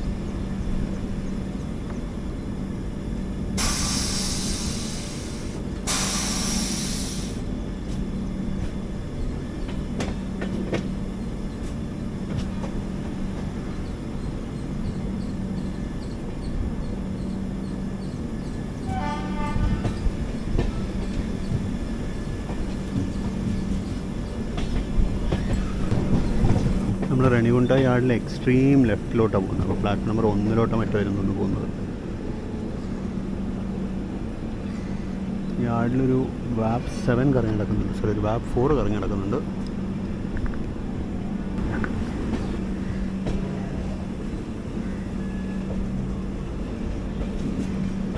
നമ്മൾ റെണിഗുണ്ട യാർഡിൽ എക്സ്ട്രീം ലെഫ്റ്റിലോട്ടാണ് പോകുന്നത്. അപ്പോൾ പ്ലാറ്റ്ഫോം നമ്പർ 1 മറ്റോ ആയിരുന്നു പോകുന്നത്. യാർഡിലൊരു വാപ്പ് 7 കറങ്ങി നടക്കുന്നുണ്ട്, സോറി ഒരു വാപ്പ് 4 കറങ്ങി നടക്കുന്നുണ്ട്.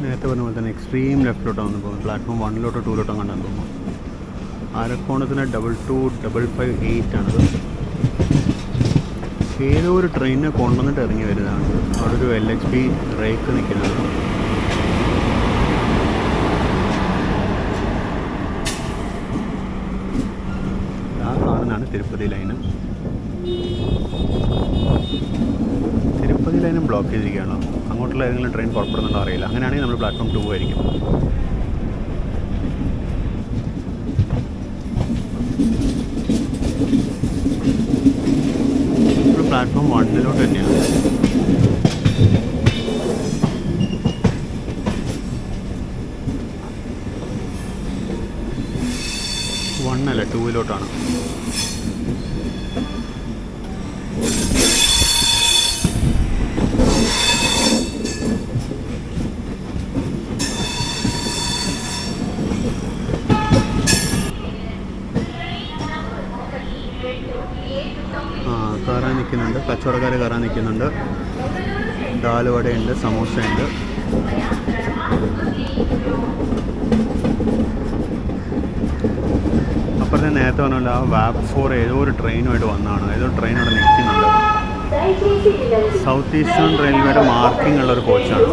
നേരത്തെ പറഞ്ഞ പോലെ തന്നെ എക്സ്ട്രീം ലെഫ്റ്റിലോട്ടാണ് വന്ന് പോകുന്നത്. പ്ലാറ്റ്ഫോം 1 2 കണ്ടാന്ന് തോന്നുന്നു. ആരക്കോണത്തിന് 22558 ആണത്. ഏതോ ഒരു ട്രെയിനിനെ കൊണ്ടുവന്നിട്ട് ഇറങ്ങി വരുന്നതാണ്. അവിടെ ഒരു LHB റേക്ക് നിൽക്കുന്നത്. ആ കാണുന്നതാണ് തിരുപ്പതി ലൈന്. തിരുപ്പതി ലൈനും ബ്ലോക്ക് ചെയ്തിരിക്കുകയാണോ? അങ്ങോട്ടുള്ള ഏതെങ്കിലും ട്രെയിൻ പുറപ്പെടുന്നുണ്ടോ അറിയില്ല. അങ്ങനെയാണെങ്കിൽ നമ്മൾ പ്ലാറ്റ്ഫോം 2 ആയിരിക്കും. പ്ലാറ്റ്ഫോം 1 തന്നെയാണ്. അല്ല 2 കയറാൻ നിൽക്കുന്നുണ്ട്. കച്ചവടക്കാർ കയറാൻ നിൽക്കുന്നുണ്ട്. ദാൽ വടയുണ്ട്, സമോസയുണ്ട്. അപ്പുറത്തെ നേരത്തെ പറഞ്ഞല്ലോ ആ വാപ്പ് 4 ഏതോ ഒരു ട്രെയിനുമായിട്ട് വന്നതാണ്. ഏതോ ട്രെയിൻ അവിടെ നിൽക്കുന്നുണ്ട്. സൗത്ത് ഈസ്റ്റേൺ റെയിൽവേയുടെ മാർക്കിംഗ് ഉള്ളൊരു കോച്ചാണ്.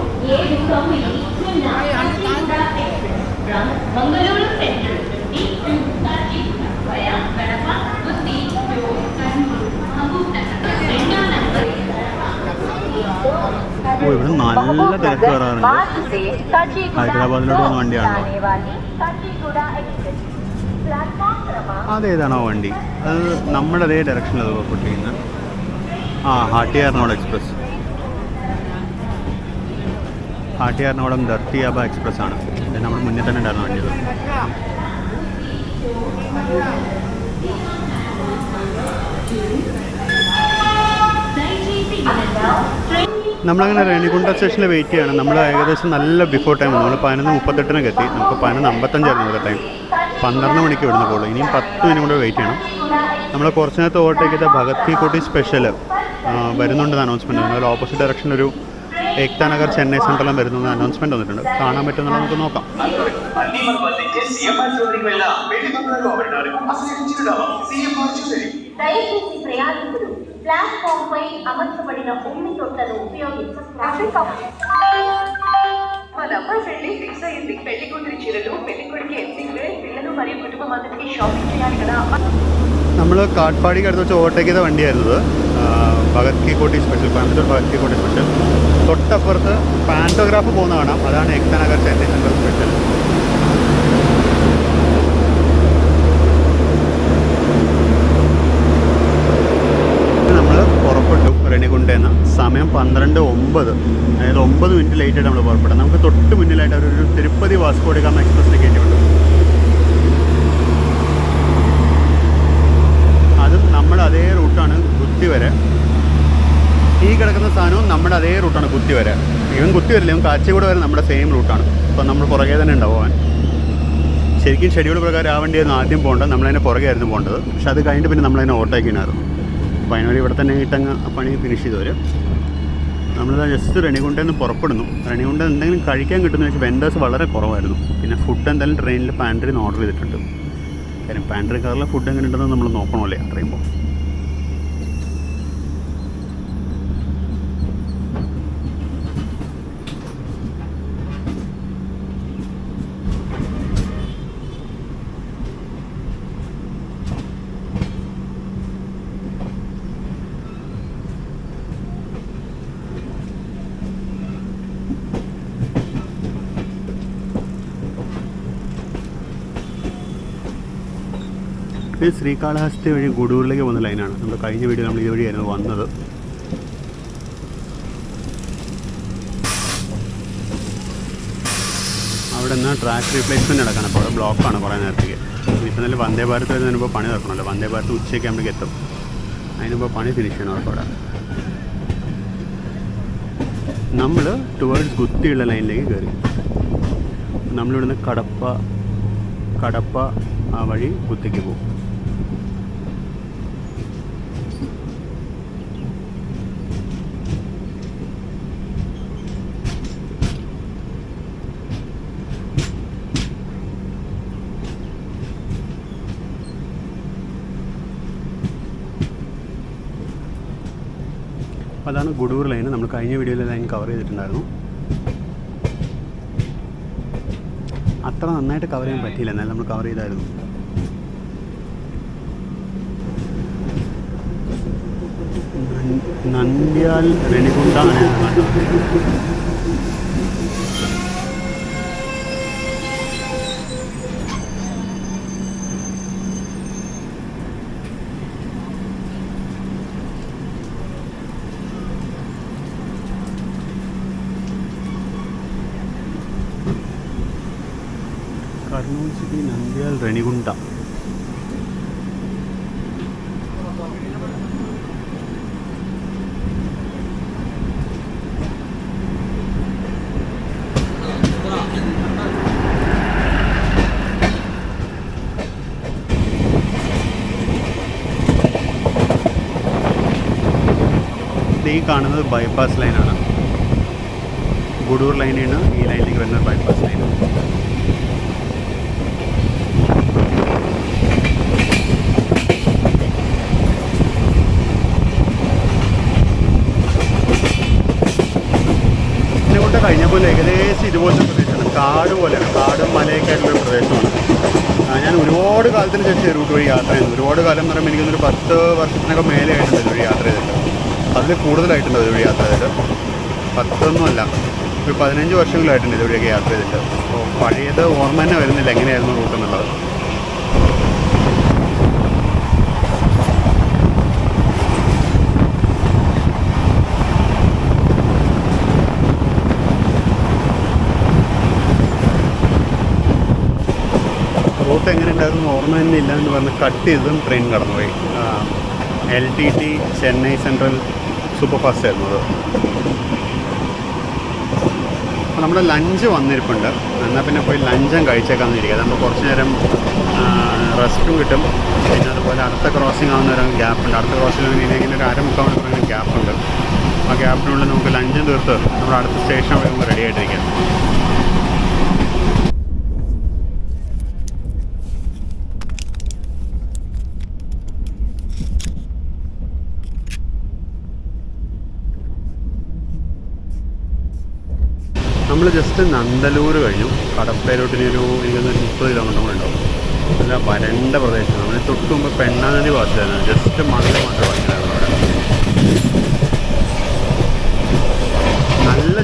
ഇവിടെ നല്ല തിരക്ക് കയറാറുണ്ട്. ഹൈദരാബാദിലോട്ട് പോകുന്ന വണ്ടിയാണോ? അതേതാണോ വണ്ടി? അത് നമ്മുടെ അതേ ഡയറക്ഷനിൽ അത് പൊട്ടിക്കുന്നത്. ഹാട്ടി എറണാകുളം എക്സ്പ്രസ്. ഹാട്ടി എറണാകുളം ദർത്തിയാബ എക്സ്പ്രസ് ആണ്. നമ്മൾ മുന്നേ തന്നെ ഉണ്ടായിരുന്ന വണ്ടി. നമ്മളങ്ങനെ റേണിഗുണ്ട സ്റ്റേഷനിൽ വെയിറ്റ് ചെയ്യാണ്. നമ്മൾ ഏകദേശം നല്ല ബിഫോർ ടൈം. നമ്മൾ 11:38 എത്തി. നമുക്ക് 11:55 ടൈം. 12 മണിക്ക് വിടുന്ന പോകുള്ളൂ. ഇനിയും 10 മിനിറ്റ് കൂടെ വെയിറ്റ് ചെയ്യണം. നമ്മൾ കുറച്ച് നേരത്തെ ഓവർടേക്ക് ചെയ്ത ഭഗത് കി കോട്ടി സ്പെഷ്യൽ വരുന്നുണ്ടെന്ന് അനൗൺസ്മെൻറ്റ്. അതുപോലെ ഓപ്പോസിറ്റ് ഡയറക്ഷനിലൊരു ഏക്താ നഗർ ചെന്നൈ സെൻട്രലും വരുന്നത് അനൗൺസ്മെൻറ്റ് വന്നിട്ടുണ്ട്. കാണാൻ പറ്റുമെന്നുള്ള നമുക്ക് നോക്കാം. దయచేసి ప్రయాణికులు ప్లాట్ఫామ్ పై అమర్చబడిన ఉమ్మి తొట్టను ఉపయోగించ మా అమ్మాయి పెళ్లి ఫిక్స్ అయింది. పెళ్లి కూతురి చీరలు, పెళ్లి కొడుకు ఎంపిక, పిల్లలు మరియు కుటుంబం అందరికీ షాపింగ్ చేయాలి కదా. നമ്മൾ കാട്ട്പാടിക്ക് അടുത്ത് വെച്ച് ഓവർടേക്ക് ചെയ്ത വണ്ടിയായിരുന്നത്. ഭഗത് കി കോട്ടി സ്പെഷ്യൽ, കോയമ്പത്തൂർ ഭഗത് കി കോട്ടി സ്പെഷ്യൽ. തൊട്ടപ്പുറത്ത് പാൻറ്റോഗ്രാഫ് പോകുന്ന കാണാം, അതാണ് എക്താ നഗർ ചെന്നൈ സെൻട്രൽ സ്പെഷ്യൽ. നമ്മൾ പുറപ്പെട്ടു റെണിഗുണ്ടേന്ന്. സമയം 12:09, അതായത് 9 മിനിറ്റ് ലേറ്റായിട്ട് നമ്മൾ പുറപ്പെട്ടത്. നമുക്ക് തൊട്ട് മുന്നിലായിട്ട് അവരൊരു തിരുപ്പതി വാസ്കോ ഡ ഗാമ എക്സ്പ്രസ്സിന് കയറ്റിവിട്ടു. അതും നമ്മുടെ അതേ റൂട്ടാണ് കുത്തി വരെ. ഈ കിടക്കുന്ന സാധനവും നമ്മുടെ അതേ റൂട്ടാണ് കുത്തി വരെ. ഇവൻ കുത്തി വരില്ല, ഇവൻ കാച്ചിക്കൂടെ വരെ നമ്മുടെ സെയിം റൂട്ടാണ്. അപ്പോൾ നമ്മൾ പുറകെ തന്നെ ഉണ്ടാവും. ശരിക്കും ഷെഡ്യൂൾ പ്രകാരം ആ വണ്ടിയായിരുന്നു ആദ്യം പോകേണ്ടത്, നമ്മളതിനെ പുറകെ ആയിരുന്നു പോകേണ്ടത്. പക്ഷെ അത് കഴിഞ്ഞിട്ട് പിന്നെ നമ്മളതിനെ ഓവർടേക്കിനായിരുന്നു. അപ്പോൾ അതിനൊരു ഇവിടെ തന്നെ ഇട്ടങ്ങ് പണി ഫിനിഷ് ചെയ്തവർ. നമ്മളിത് ജസ്റ്റ് റെണിഗുണ്ടേന്ന് പുറപ്പെടുന്നു. റെണിഗുണ്ട എന്തെങ്കിലും കഴിക്കാൻ കിട്ടുമെന്ന് വെച്ചാൽ വെൻഡേഴ്സ് വളരെ കുറവായിരുന്നു. പിന്നെ ഫുഡ് എന്തായാലും ട്രെയിനിൽ പാൻട്രിന്ന് ഓർഡർ ചെയ്തിട്ടുണ്ട്. കാര്യം പാൻട്രി കാറിലെ ഫുഡ് എങ്ങനെ ഉണ്ടെന്ന് നമ്മൾ നോക്കണമല്ലേ അറിയുമ്പോൾ. ഇത് ശ്രീകാളഹസ്തി വഴി ഗുഡൂരിലേക്ക് പോകുന്ന ലൈനാണ്. നമ്മൾ കഴിഞ്ഞ വീഡിയോ നമ്മൾ ഇതുവഴിയായിരുന്നു വന്നത്. അവിടെ നിന്ന് ട്രാക്ക് റീപ്ലേസ്മെൻറ്റ് നടക്കണം. അപ്പോൾ അവിടെ ബ്ലോക്കാണ് കുറേ നേരത്തേക്ക്. ഇപ്പം നല്ല വന്ദേ ഭാരത് വരുന്നതിനുമ്പോൾ പണി നടക്കണമല്ലോ. വന്ദേ ഭാരത് ഉച്ചയ്ക്ക് ആകുമ്പോഴേക്ക് എത്തും. അതിനുമ്പോൾ പണി ഫിനിഷ് ചെയ്യണം അവർക്ക് അവിടെ. നമ്മൾ ടുവേർഡ്സ് ഗുത്തിയുള്ള ലൈനിലേക്ക് കയറി. നമ്മളിവിടുന്ന് കടപ്പ ആ വഴി ഗുത്തിക്ക് പോകും. അപ്പോൾ അതാണ് ഗുഡൂർ ലൈൻ. നമ്മൾ കഴിഞ്ഞ വീഡിയോയിൽ ലൈൻ കവർ ചെയ്തിട്ടുണ്ടായിരുന്നു. അത്ര നന്നായിട്ട് കവർ ചെയ്യാൻ പറ്റിയില്ല, എന്നാലും നമ്മൾ കവർ ചെയ്തായിരുന്നു. നന്ദ്യാൽ റെണിഗുണ്ട ആണ് കണ്ടത്. കർണൂൽ സിറ്റി നന്ദ്യാൽ റെണിഗുണ്ട. ഈ കാണുന്നത് ബൈപ്പാസ് ലൈനാണ്. ഗുഡൂർ ലൈനിൽ നിന്ന് ഈ ലൈനിലേക്ക് വരുന്ന ബൈപ്പാസ് ലൈൻ. ഇതിനെക്കൊണ്ട് കഴിഞ്ഞപ്പോൾ ഏകദേശം ഇതുപോലത്തെ പ്രദേശമാണ്. കാട് പോലെയാണ്, കാടും മലയൊക്കെ ആയിട്ടുള്ളൊരു പ്രദേശമാണ്. ഞാൻ ഒരുപാട് കാലത്തിന് ശേഷം റൂട്ട് വഴി യാത്ര ചെയ്യുന്നു. ഒരുപാട് കാലം എന്ന് പറയുമ്പോൾ എനിക്കൊരു 10 വർഷത്തിനൊക്കെ മേലെ ആയിട്ടുണ്ട് ഇതുവഴി യാത്ര ചെയ്തിട്ട്. അതിൽ കൂടുതലായിട്ടുണ്ട് ഇതുവഴി യാത്ര ചെയ്തിട്ട്. 10 ഒരു 15 വർഷങ്ങളായിട്ടുണ്ട് ഇതുവഴിയൊക്കെ യാത്ര ചെയ്തിട്ട്. അപ്പോൾ പഴയത് ഓർമ്മ തന്നെ വരുന്നില്ല എങ്ങനെയായിരുന്നു റൂട്ട് എന്നുള്ളത്. റൂട്ട് എങ്ങനെ ഉണ്ടായിരുന്നു ഓർമ്മ തന്നെ ഇല്ല എന്ന് പറഞ്ഞ് കട്ട് ചെയ്തതും ട്രെയിൻ കടന്നുപോയി. LTT Chennai central super fast ആയിരുന്നു അത്. അപ്പോൾ നമ്മുടെ ലഞ്ച് വന്നിരിപ്പുണ്ട്. എന്നാൽ പിന്നെ പോയി ലഞ്ചും കഴിച്ചേക്കാമെന്ന് ഇരിക്കുക. അതാകുമ്പോൾ കുറച്ച് നേരം റെസ്റ്റും കിട്ടും. പിന്നെ അതുപോലെ അടുത്ത ക്രോസിംഗ് ആവുന്ന ഒരു ഗ്യാപ്പുണ്ട്. അടുത്ത ക്രോസിംഗ് ഇങ്ങനെ ഒരു 1/4 മണിക്കൂർ ഗ്യാപ്പുണ്ട്. ആ ഗ്യാപ്പിനുള്ളിൽ നമുക്ക് ലഞ്ചും തീർത്ത് നമ്മുടെ അടുത്ത സ്റ്റേഷൻ വരുമ്പോൾ റെഡി ആയിട്ടിരിക്കാം. നമ്മൾ ജസ്റ്റ് നന്ദലൂർ കഴിഞ്ഞു. കടപ്പയിലോട്ടിനൊരു എനിക്കൊന്ന് 30 കിലോമീറ്റർ കൂടെ ഉണ്ടാവും. നല്ല വരണ്ട പ്രദേശം. നമ്മൾ തൊട്ട് മുമ്പ് പെണ്ണാ നദി ഭാഗത്തായിരുന്നു. ജസ്റ്റ് മണൽ മാത്രം വാങ്ങിയതാണ് അവിടെ. നല്ല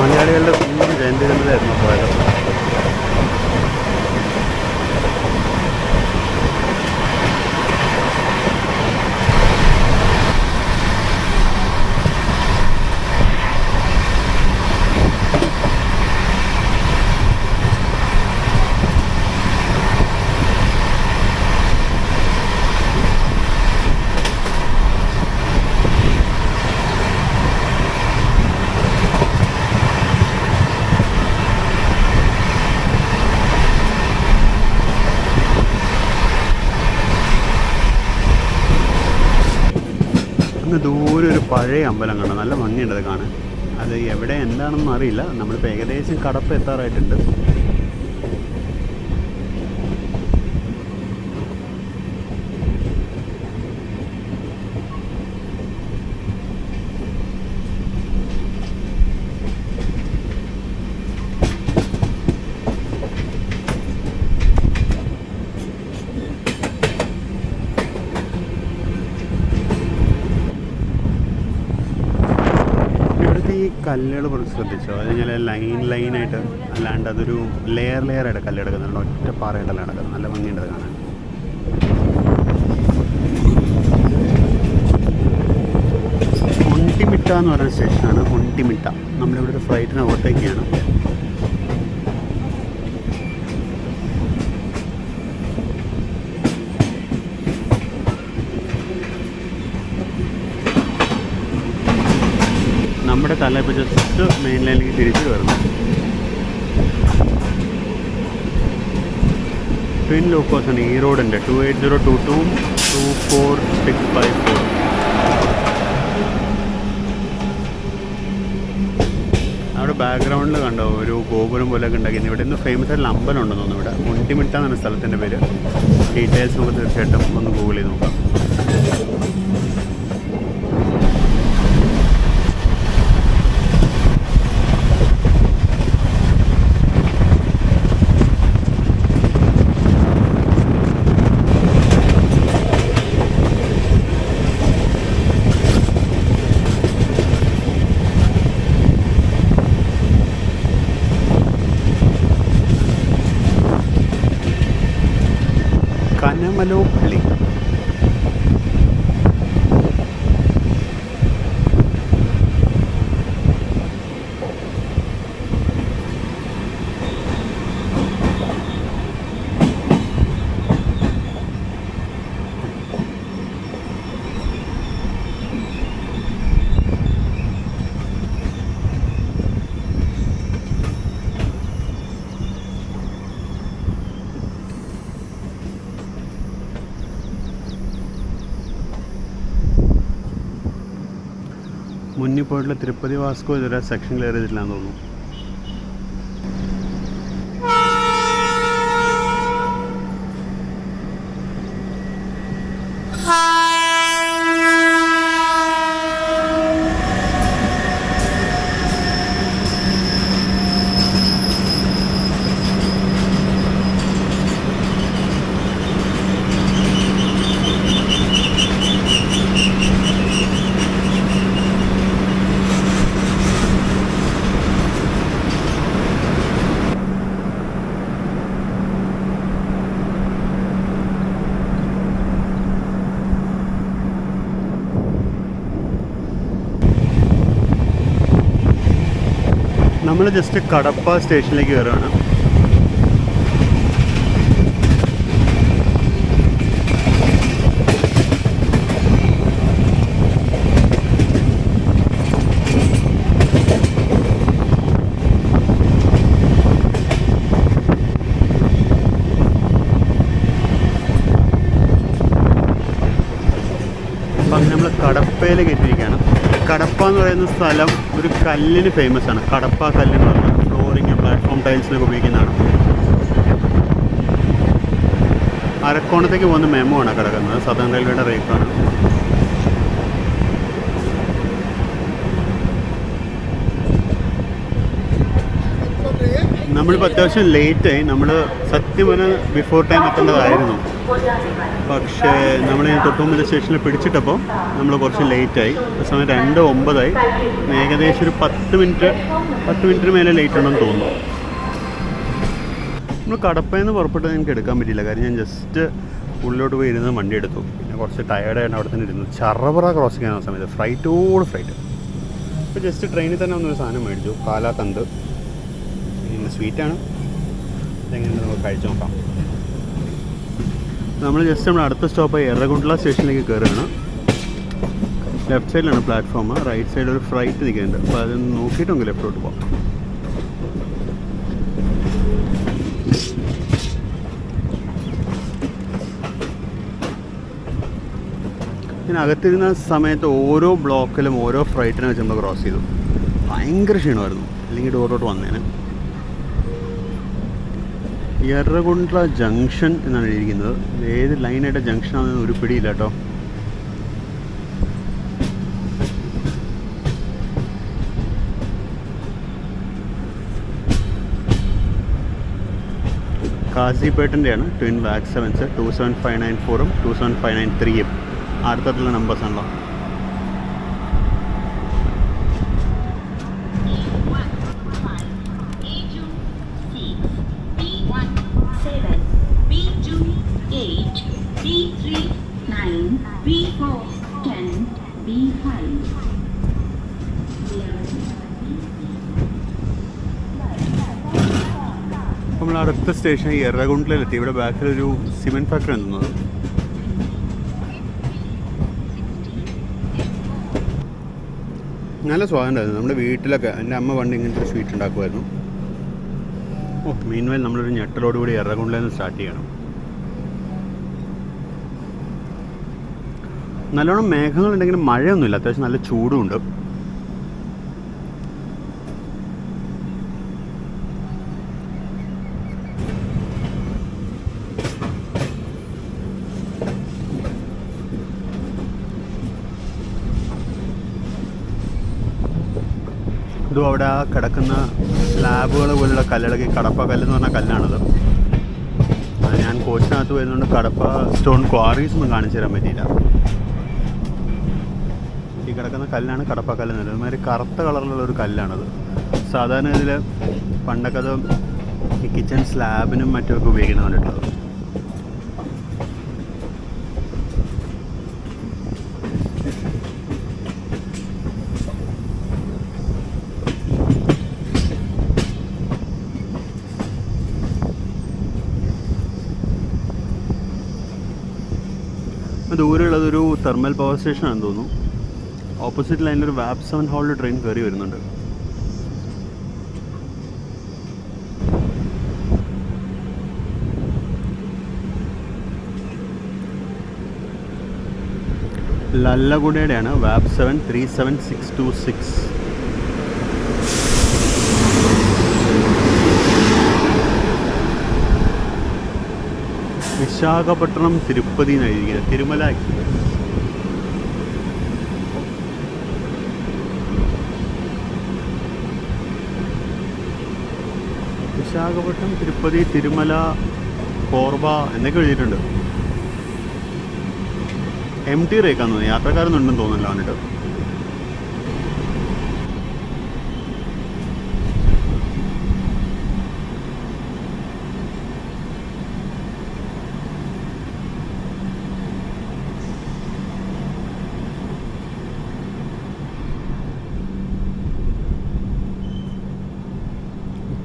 മലയാളികളുടെ കുഞ്ഞു ജയന്തിരമിലായിരുന്നു പോയത്. അങ്ങ് ദൂരെ ഒരു പഴയ അമ്പലം കാണാം. നല്ല ഭംഗിയുണ്ട് അത് കാണാൻ. അത് എവിടെ എന്താണെന്നൊന്നും അറിയില്ല. നമ്മളിപ്പോൾ ഏകദേശം കടപ്പ് എത്താറായിട്ടുണ്ട്. ഈ കല്ലുകൾ ശ്രദ്ധിച്ചോ? അത് ഞാൻ ലൈനായിട്ട് അല്ലാണ്ട് അതൊരു ലെയറായിട്ട് കല്ല് കിടക്കുന്നുണ്ട്. ഒറ്റ പാറയായിട്ടല്ല കിടക്കുന്നത്. നല്ല ഭംഗിയുണ്ട് അത് കാണാൻ. ഒണ്ടിമിട്ട എന്ന് പറയുന്ന സ്റ്റേഷനാണ്. ഒണ്ടിമിട്ട. നമ്മളിവിടെ ഒരു ഫ്ലൈറ്റിന് ഓവർടേക്ക് ചെയ്യണം. നമ്മുടെ തല ഇപ്പോൾ ജസ്റ്റ് മെയിൻ ലൈനിലേക്ക് തിരിച്ചു വരുന്നു. ട്വിൻ ലോക്കോസാണ് ഈ റോഡിൻ്റെ 28022 24654. അവിടെ ബാക്ക്ഗ്രൗണ്ടിൽ കണ്ടോ ഒരു ഗോപുരം പോലെയൊക്കെ ഉണ്ടാക്കിയിരുന്നു. ഇവിടെ നിന്ന് ഫേമസ് ആയിട്ടുള്ള അമ്പലം ഉണ്ടെന്ന് തോന്നുന്നു. ഇവിടെ ഒണ്ടിമിട്ട എന്നാണ് സ്ഥലത്തിൻ്റെ പേര്. ഡീറ്റെയിൽസ് നമുക്ക് തീർച്ചയായിട്ടും ഒന്ന് ഗൂഗിൾ ചെയ്ത് നോക്കാം. കനമലോപ്പള്ളി. മുന്നിൽ പോയിട്ടുള്ള തിരുപ്പതി വാസ്കോ ഇതുവരെ സെക്ഷൻ ക്ലിയർ ചെയ്തിട്ടില്ലാന്ന് തോന്നുന്നു. നമ്മൾ ജസ്റ്റ് കടപ്പ സ്റ്റേഷനിലേക്ക് കയറുകയാണ്. അപ്പം നമ്മൾ കടപ്പയിലേക്ക് എത്തിയിരിക്കുകയാണ്. കടപ്പ എന്ന് പറയുന്ന സ്ഥലം ഒരു കല്ലിന് ഫേമസ് ആണ്. കടപ്പ കല്ലെന്ന് പറഞ്ഞാൽ ഫ്ലോറിങ് പ്ലാറ്റ്ഫോം ടൈൽസിനൊക്കെ ഉപയോഗിക്കുന്നതാണ്. അരക്കോണത്തേക്ക് പോകുന്ന മെമോ ആണ് കിടക്കുന്നത്. സദേൺ റെയിൽവേയുടെ റേക്കാണ്. നമ്മളിപ്പോൾ അത്യാവശ്യം ലേറ്റായി. നമ്മൾ സത്യം പറഞ്ഞാൽ ബിഫോർ ടൈം എത്തേണ്ടതായിരുന്നു. പക്ഷേ നമ്മൾ തൊട്ടുമുമ്പ് സ്റ്റേഷനിൽ പിടിച്ചിട്ടപ്പോൾ നമ്മൾ കുറച്ച് ലേറ്റായി. സമയം 2:09. ഏകദേശം ഒരു 10 മിനിറ്റിന് മേലെ ലേറ്റ് ഉണ്ടെന്ന് തോന്നുന്നു. നമ്മൾ കടപ്പയിൽ നിന്ന് പുറപ്പെട്ടത് എനിക്ക് എടുക്കാൻ പറ്റിയില്ല. കാര്യം ഞാൻ ജസ്റ്റ് ഉള്ളിലോട്ട് പോയി ഇരുന്ന് വണ്ടി എടുത്തു. പിന്നെ കുറച്ച് ടയേർഡായിട്ട് അവിടെ തന്നെ ഇരുന്നു. ചറപറ ക്രോസിങ് ചെയ്യുന്ന സമയത്ത് ഫ്ലൈറ്റ്. ഇപ്പോൾ ജസ്റ്റ് ട്രെയിനിൽ തന്നെ ഒന്നൊരു സാധനം മേടിച്ചു. കാലാകന്ത് സ്വീറ്റാണ്. ഇതെങ്ങനെ നമുക്ക് കഴിച്ചു നോക്കാം. നമ്മൾ അടുത്ത സ്റ്റോപ്പായി എറണാകുളം സ്റ്റേഷനിലേക്ക് കയറുകയാണ്. ലെഫ്റ്റ് സൈഡിലാണ് പ്ലാറ്റ്ഫോം. റൈറ്റ് സൈഡിൽ ഒരു ഫ്ലൈറ്റ് നിൽക്കുന്നുണ്ട്. അപ്പോൾ അത് നോക്കിയിട്ട് നമുക്ക് ലെഫ്റ്റോട്ട് പോകാം. പിന്നെ അകത്തിരുന്ന സമയത്ത് ഓരോ ബ്ലോക്കിലും ഓരോ ഫ്ലൈറ്റിനെ വെച്ച് നമ്മൾ ക്രോസ് ചെയ്തു. ഭയങ്കര ക്ഷീണമായിരുന്നു. അല്ലെങ്കിൽ ഡോറിലോട്ട് വന്നേനെ. എറണാകുളം ജംഗ്ഷൻ എന്നാണ് എഴുതിയിരിക്കുന്നത്. ഏത് ലൈനായിട്ട് ജംഗ്ഷനാണെന്ന് ഒരു പിടിയില്ല കേട്ടോ. കാസിപ്പേട്ടിൻ്റെയാണ് ട്വിൻ വാക്സ് 7s 27594 27593 അടുത്തുള്ള നമ്പേഴ്സാണല്ലോ. നമ്മൾ അടുത്ത സ്റ്റേഷൻ എറണാകുളത്തിലെത്തി. ഇവിടെ ബാക്കിലൊരു സിമെൻറ്റ് ഫാക്ടറി എത്തുന്നത്. നല്ല സ്വാദുണ്ടായിരുന്നു. നമ്മുടെ വീട്ടിലൊക്കെ എൻ്റെ അമ്മ പണ്ട് ഇങ്ങനത്തെ ഒരു സ്വീറ്റ് ഉണ്ടാക്കുമായിരുന്നു. മീൻവെൽ നമ്മളൊരു ഞെട്ടലോടുകൂടി എറണാകുളത്തിൽ നിന്ന് സ്റ്റാർട്ട് ചെയ്യണം. നല്ലോണം മേഘങ്ങളുണ്ടെങ്കിലും മഴയൊന്നുമില്ല. അത്യാവശ്യം നല്ല ചൂടുമുണ്ട്. ഇതും അവിടെ ആ കിടക്കുന്ന സ്ലാബുകൾ പോലുള്ള കല്ലുകളൊക്കെ കടപ്പ കല്ലെന്ന് പറഞ്ഞ കല്ലാണത്. ഞാൻ കോച്ചിനകത്ത് വരുന്നതുകൊണ്ട് കടപ്പ സ്റ്റോൺ ക്വാറീസ് ഒന്നും കാണിച്ചു തരാൻ പറ്റിയില്ല. ഈ കിടക്കുന്ന കല്ലാണ് കടപ്പ കല്ലെന്ന് പറയുന്നത്. അതുമാതിരി കറുത്ത കളറിലുള്ള ഒരു കല്ലാണത്. സാധാരണ ഇതിൽ പണ്ടൊക്കെ അത് ഈ കിച്ചൺ സ്ലാബിനും മറ്റുമൊക്കെ ഉപയോഗിക്കുന്ന കണ്ടിട്ടുള്ളത്. ദൂരെയുള്ളതൊരു തെർമൽ പവർ സ്റ്റേഷനാണെന്ന് തോന്നുന്നു. ഓപ്പോസിറ്റ് ലൈനിലൊരു വാപ്പ് 7 ഹോളിൽ ട്രെയിൻ കയറി വരുന്നുണ്ട്. ലല്ലഗുഡയുടെയാണ് വാപ്പ് 7 37626. വിശാഖപട്ടണം തിരുപ്പതി എന്നായിരിക്കുന്നത്. തിരുമല എക്സ്പ്രസ്. വിശാഖപട്ടണം തിരുപ്പതി തിരുമല കോർബ എന്നൊക്കെ എഴുതിയിട്ടുണ്ട്. MT റേക്കാന്ന് തോന്നുന്നു. യാത്രക്കാരൊന്നും ഉണ്ടെന്ന് തോന്നുന്നില്ല വന്നിട്ട്.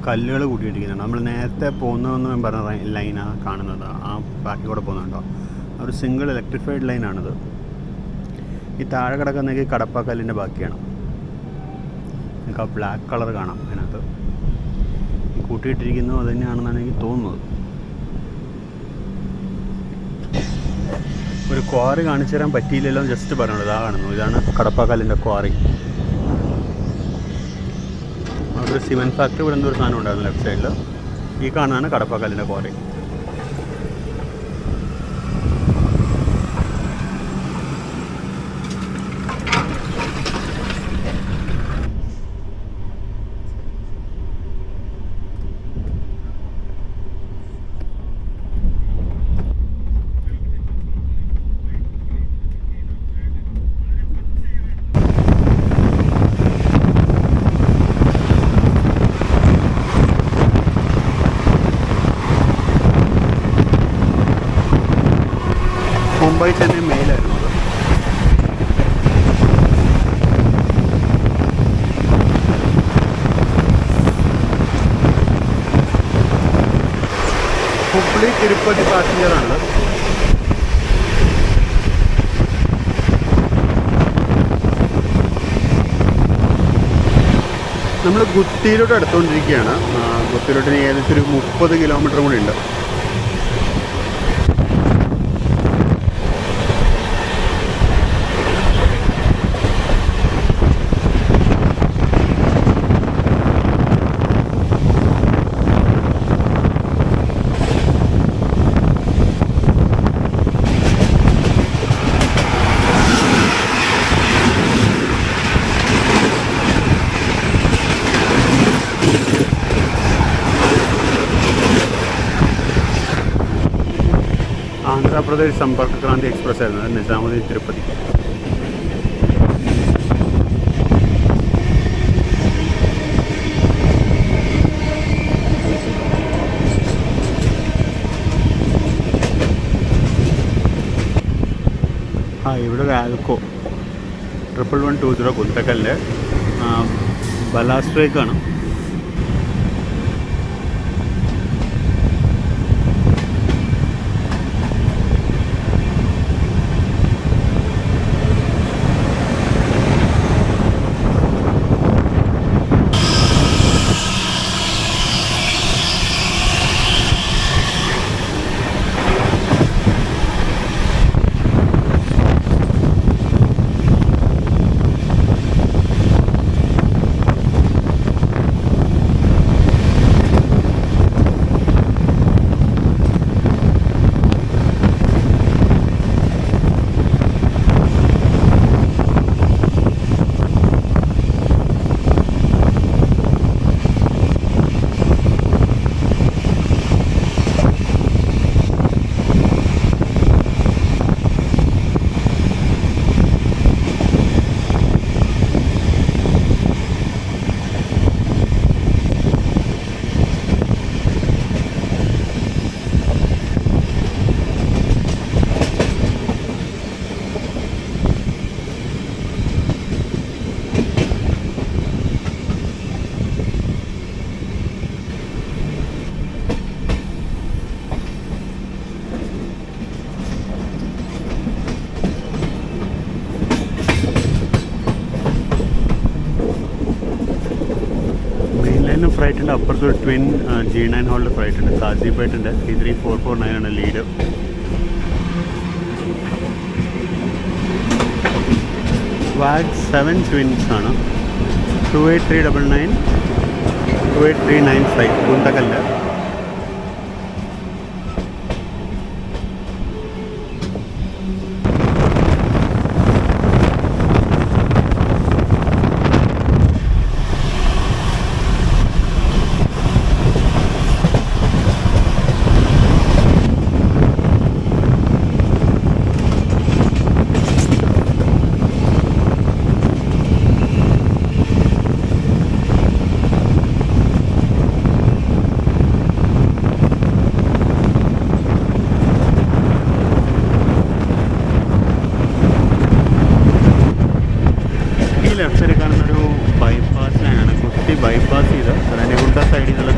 കല്ലുകൾ കൂട്ടിയിട്ടിരിക്കുന്നുണ്ട്. നമ്മൾ നേരത്തെ പോകുന്നതെന്ന് പറഞ്ഞ ലൈനാണ് കാണുന്നത്, ആ ബാക്കി കൂടെ പോകുന്നുണ്ടോ, ഒരു സിംഗിൾ ഇലക്ട്രിഫൈഡ് ലൈനാണിത്. ഈ താഴെ കിടക്കുന്ന കടപ്പാക്കല്ലിൻ്റെ ബാക്കിയാണ്. നിങ്ങൾക്ക് ആ ബ്ലാക്ക് കളർ കാണാം അതിനകത്ത്. കൂട്ടിയിട്ടിരിക്കുന്നു അത് തന്നെയാണെന്നാണ് എനിക്ക് തോന്നുന്നത്. ഒരു ക്വാറി കാണിച്ചു തരാൻ പറ്റിയില്ലല്ലോ, ജസ്റ്റ് പറഞ്ഞത് ഇതാ കാണുന്നു, ഇതാണ് കടപ്പാക്കല്ലിൻ്റെ ക്വാറി. അവിടെ ഒരു സിമെൻറ്റ് ഫാക്ടറി ഇവിടെ എന്തൊരു സാധനം ഉണ്ടായിരുന്നു ലെഫ്റ്റ് സൈഡിൽ. ഈ കാണുന്നതാണ് കടപ്പാക്കല്ലിൻ്റെ ക്വാറി. മുംബൈ ചെന്നൈ മെയിലായിരുന്നു അത്. ഹുബ്ലി തിരുപ്പതി പാസഞ്ചറാണ്. നമ്മൾ ഗുത്തിയിലോട്ട് എടുത്തുകൊണ്ടിരിക്കുകയാണ്. ഗുത്തിയിലോട്ട് ഏകദേശം ഒരു 30 കിലോമീറ്റർ കൂടി ഉണ്ട്. ആന്ധ്രാപ്രദേശ് സമ്പർക്ക് ക്രാന്തി എക്സ്പ്രസ് ആയിരുന്നു നിസാമുദ്ദീൻ തിരുപ്പതി. ഇവിടെ ഒരു ആൽക്കോ 1120 കുന്തക്കല്ല് ബലാസ്ട്രേക്കാണ്. ഫ്ലൈറ്റ് ഉണ്ട്. അപ്പുറത്ത് ഒരു ട്വിൻ G9 ഹോളിൻ്റെ ഫ്ലൈറ്റ് ഉണ്ട്. കാസിപ്പേട്ടുണ്ട്. 33449 ആണ് ലീഡ്. വാഗ് 7 ട്വിൻസ് ആണ്. 28399 28395 ഗുന്തകല്ല്. ലെഫ്റ്റ് സൈഡിൽ കാണുന്നൊരു ബൈപ്പാസ് ലൈനാണ്. കുട്ടി ബൈപ്പാസ് ചെയ്ത് റെനിഗുണ്ട സൈഡിൽ നിന്നുള്ള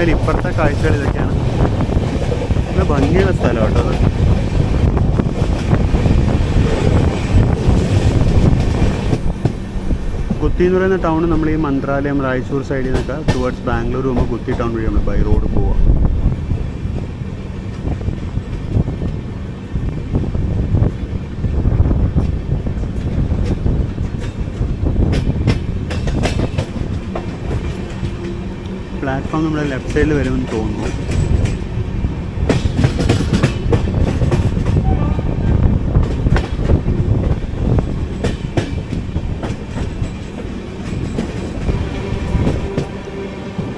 പോയാൽ ഇപ്പുറത്തെ കാഴ്ചകൾ ഇതൊക്കെയാണ്. നല്ല ഭംഗിയുള്ള സ്ഥലം കേട്ടോ അത്. ഗുത്തി എന്ന് പറയുന്ന ടൗൺ നമ്മൾ ഈ മന്ത്രാലയം റായ്ചൂർ സൈഡിൽ നിന്നൊക്കെ ടുവേർഡ്സ് ബാംഗ്ലൂർ പോകുമ്പോൾ ഗുത്തി ടൗൺ വഴി നമ്മൾ ബൈ റോഡ് പോവാം. പ്ലാറ്റ്ഫോം നമ്മുടെ ലെഫ്റ്റ് സൈഡിൽ വരുമെന്ന് തോന്നുന്നു.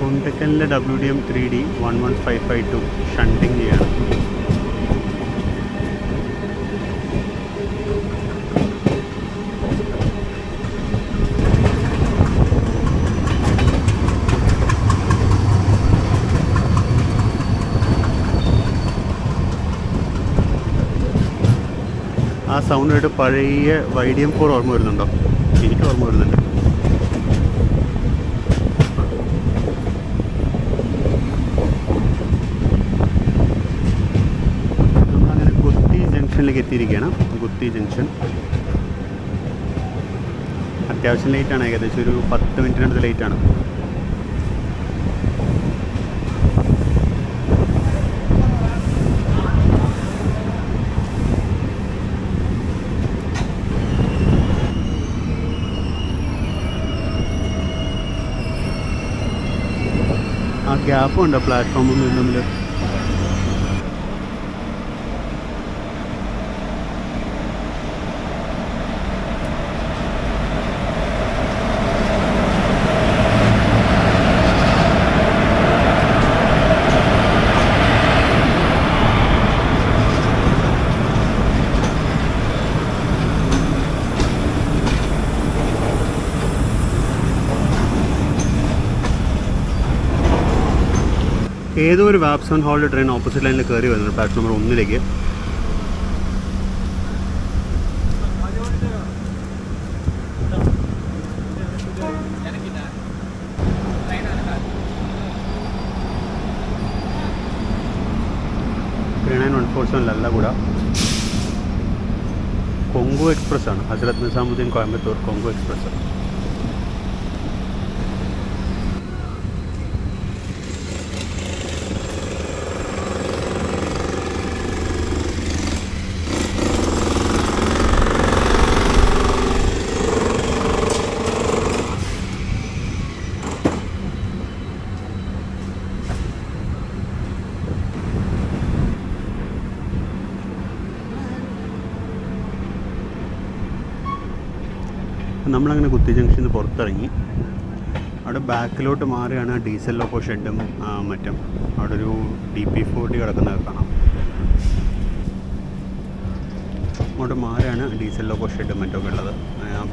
കൊണ്ടക്കലിലെ WDM 3D 11552 ഷണ്ടിങ് ചെയ്യണം. ആ സൗണ്ട് കേട്ട് പഴയ YDM-4 ഓർമ്മ വരുന്നുണ്ടോ? എനിക്ക് ഓർമ്മ വരുന്നുണ്ട്. നമ്മളങ്ങനെ ഗുത്തി ജംഗ്ഷനിലേക്ക് എത്തിയിരിക്കുകയാണ്. ഗുത്തി ജംഗ്ഷൻ അത്യാവശ്യം ലേറ്റാണ്, ഏകദേശം ഒരു 10 മിനിറ്റിനടുത്ത് ലേറ്റാണ്. ആ ഗ്യാപ്പും ഉണ്ടോ പ്ലാറ്റ്ഫോമും തമ്മിൽ? ഏതോ ഒരു വാപ്സൺ ഹാളിൽ ട്രെയിൻ ഓപ്പോസിറ്റ് ലൈനിൽ കയറി വരുന്നുണ്ട് പ്ലാറ്റ്ഫോം നമ്പർ 1ലേക്ക്. ട്രെയിൻ 147 കൂടെ കൊങ്കു എക്സ്പ്രസ് ആണ്. ഹസ്രത്ത് നിസാമുദ്ദീൻ കോയമ്പത്തൂർ കൊങ്കു എക്സ്പ്രസ്. നമ്മളങ്ങനെ ഗുത്തി ജംഗ്ഷനിൽ നിന്ന് പുറത്തിറങ്ങി. അവിടെ ബാക്കിലോട്ട് മാറിയാണ് ഡീസൽ ലോക്കോ ഷെഡും മറ്റും. അവിടെ ഒരു DP40 കിടക്കുന്നത് കാണാം. അങ്ങോട്ട് മാറിയാണ് ഡീസൽ ലോക്കോ ഷെഡും മറ്റൊക്കെ ഉള്ളത്.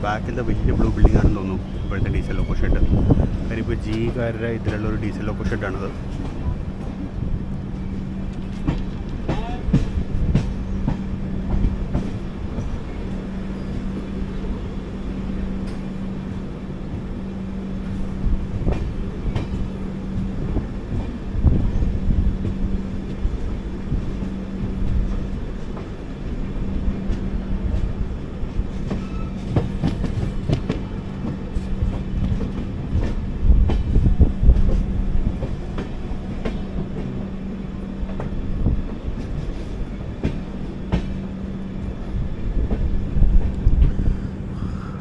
ബാക്കിലത്തെ വലിയ ബ്ലൂ ബിൽഡിംഗ് ആണെന്ന് തോന്നുന്നു ഇപ്പോഴത്തെ ഡീസൽ ലോക്കോ ഷെഡ്. കാര്യം ഇപ്പോൾ GE-കാരുടെ ഇതിലുള്ളൊരു ഡീസൽ ലോക്കോ ഷെഡാണത്.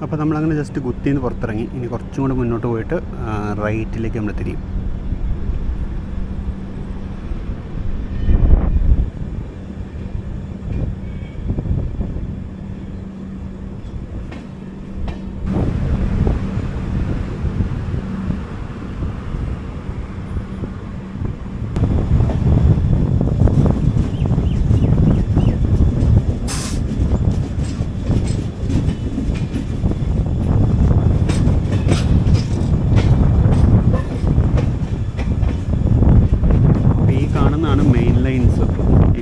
അപ്പോൾ നമ്മളങ്ങനെ ജസ്റ്റ് ഗുത്തിയിൽ നിന്ന് പുറത്തിറങ്ങി. ഇനി കുറച്ചും കൂടെ മുന്നോട്ട് പോയിട്ട് റൈറ്റിലേക്ക് നമ്മൾ തിരിയും.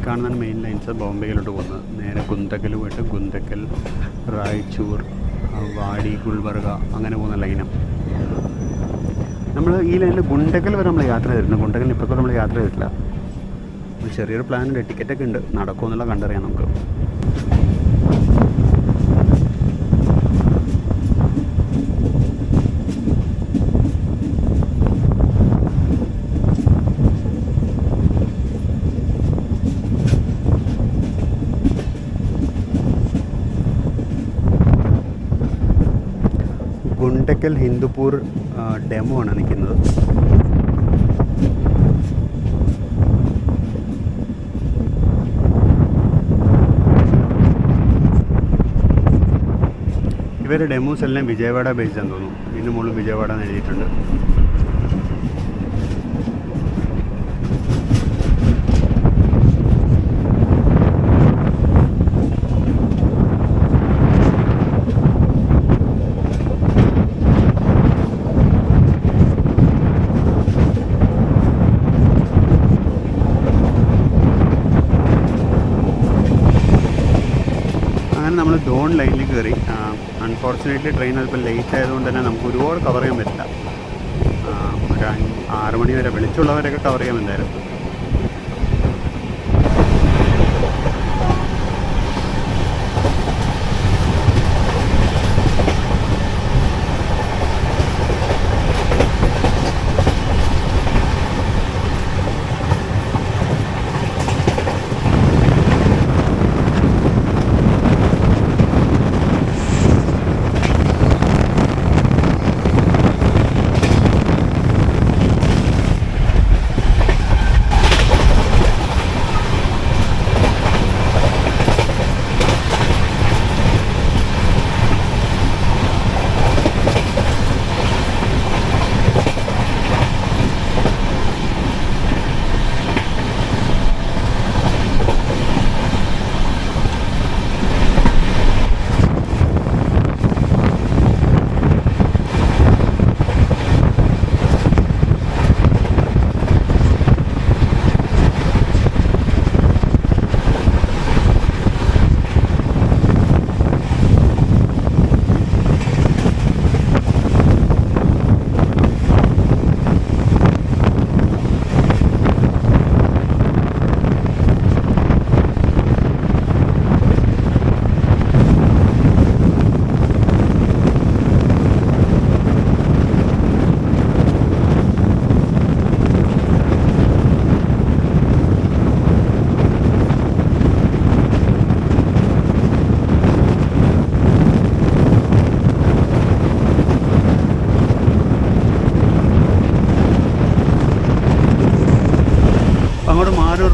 കാണുന്നതാണ് മെയിൻ ലൈൻസ് ബോംബെയിലോട്ട് പോകുന്നത്. നേരെ ഗുന്തക്കൽ പോയിട്ട് ഗുന്തക്കൽ, റായ്ചൂർ, വാടി, ഗുൽബർഗ അങ്ങനെ പോകുന്ന ലൈനാണ്. നമ്മൾ ഈ ലൈനിൽ ഗുണ്ടക്കൽ വരെ നമ്മൾ യാത്ര ചെയ്തിട്ടുണ്ട്. ഗുണ്ടക്കലിന് ഇപ്പോൾ നമ്മൾ യാത്ര ചെയ്തിട്ടില്ല. ഒരു ചെറിയൊരു പ്ലാനുണ്ട്, ടിക്കറ്റൊക്കെ ഉണ്ട്. നടക്കുമോ എന്നുള്ള കണ്ടറിയാം നമുക്ക്. ഗുണ്ടക്കൽ ഹിന്ദുപൂർ ഡെമോ ആണ് നിൽക്കുന്നത്. ഇവരുടെ ഡെമോസ് എല്ലാം വിജയവാഡ ബേസ്ഡ് ആണെന്ന് തോന്നുന്നു. ഇതിന് മുകളിൽ വിജയവാഡ എന്ന് എഴുതിയിട്ടുണ്ട്. നമ്മൾ ഡോൺ ലൈനിൽ കയറി. അൺഫോർച്ചുനേറ്റ്ലി ട്രെയിൻ അല്പം ലേറ്റ് ആയതുകൊണ്ട് തന്നെ നമുക്ക് ഒരുപാട് കവർ ചെയ്യാൻ പറ്റില്ല. ഒരു 6 മണി വരെ വെളിച്ചുള്ളവരൊക്കെ കവർ ചെയ്യാൻ എന്തായാലും.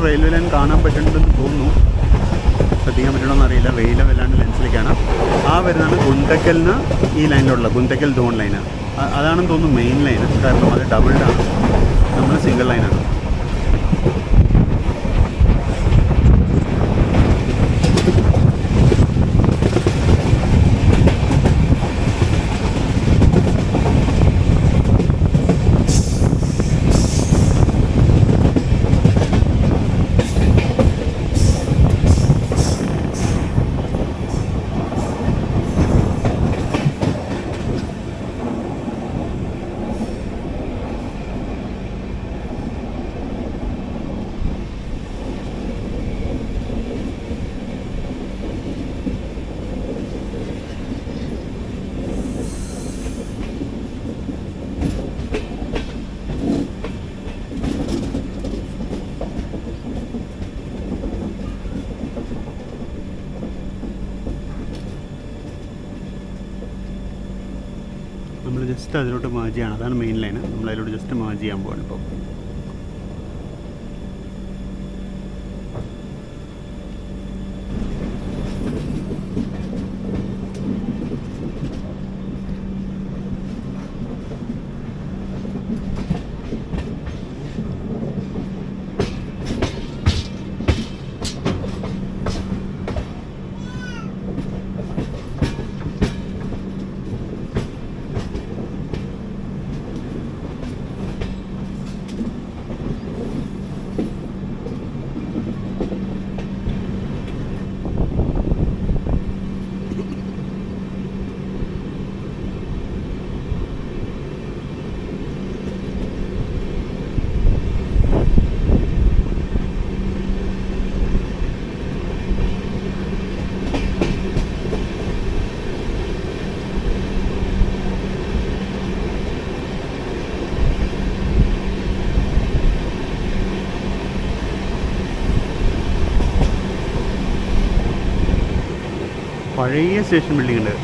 റെയിൽവേ ലൈൻ കാണാൻ പറ്റുന്നുണ്ടെന്ന് തോന്നുന്നു. ശ്രദ്ധിക്കാൻ പറ്റണമെന്ന് അറിയില്ല, വെയില വല്ലാണ്ട് ലെൻസിലേക്കാണ്. ആ വരുന്നതാണ് ഗുണ്ടക്കലിന് ഈ ലൈനിലുള്ള ഗുണ്ടക്കൽ ഡോൺ ലൈന്. അതാണെന്ന് തോന്നുന്നു മെയിൻ ലൈന്. കാരണം അത് ഡബിൾഡാണ്, നമ്മൾ സിംഗിൾ ലൈനാണ്. നമ്മൾ ജസ്റ്റ് അതിലോട്ട് മേജ് ചെയ്യണം. അതാണ് മെയിൻ ലൈന്. നമ്മൾ അതിലോട്ട് ജസ്റ്റ് മേജ് ചെയ്യാൻ പോവാണ് ഇപ്പോൾ. പഴയ സ്റ്റേഷൻ ബിൽഡിംഗ് ഉണ്ട്.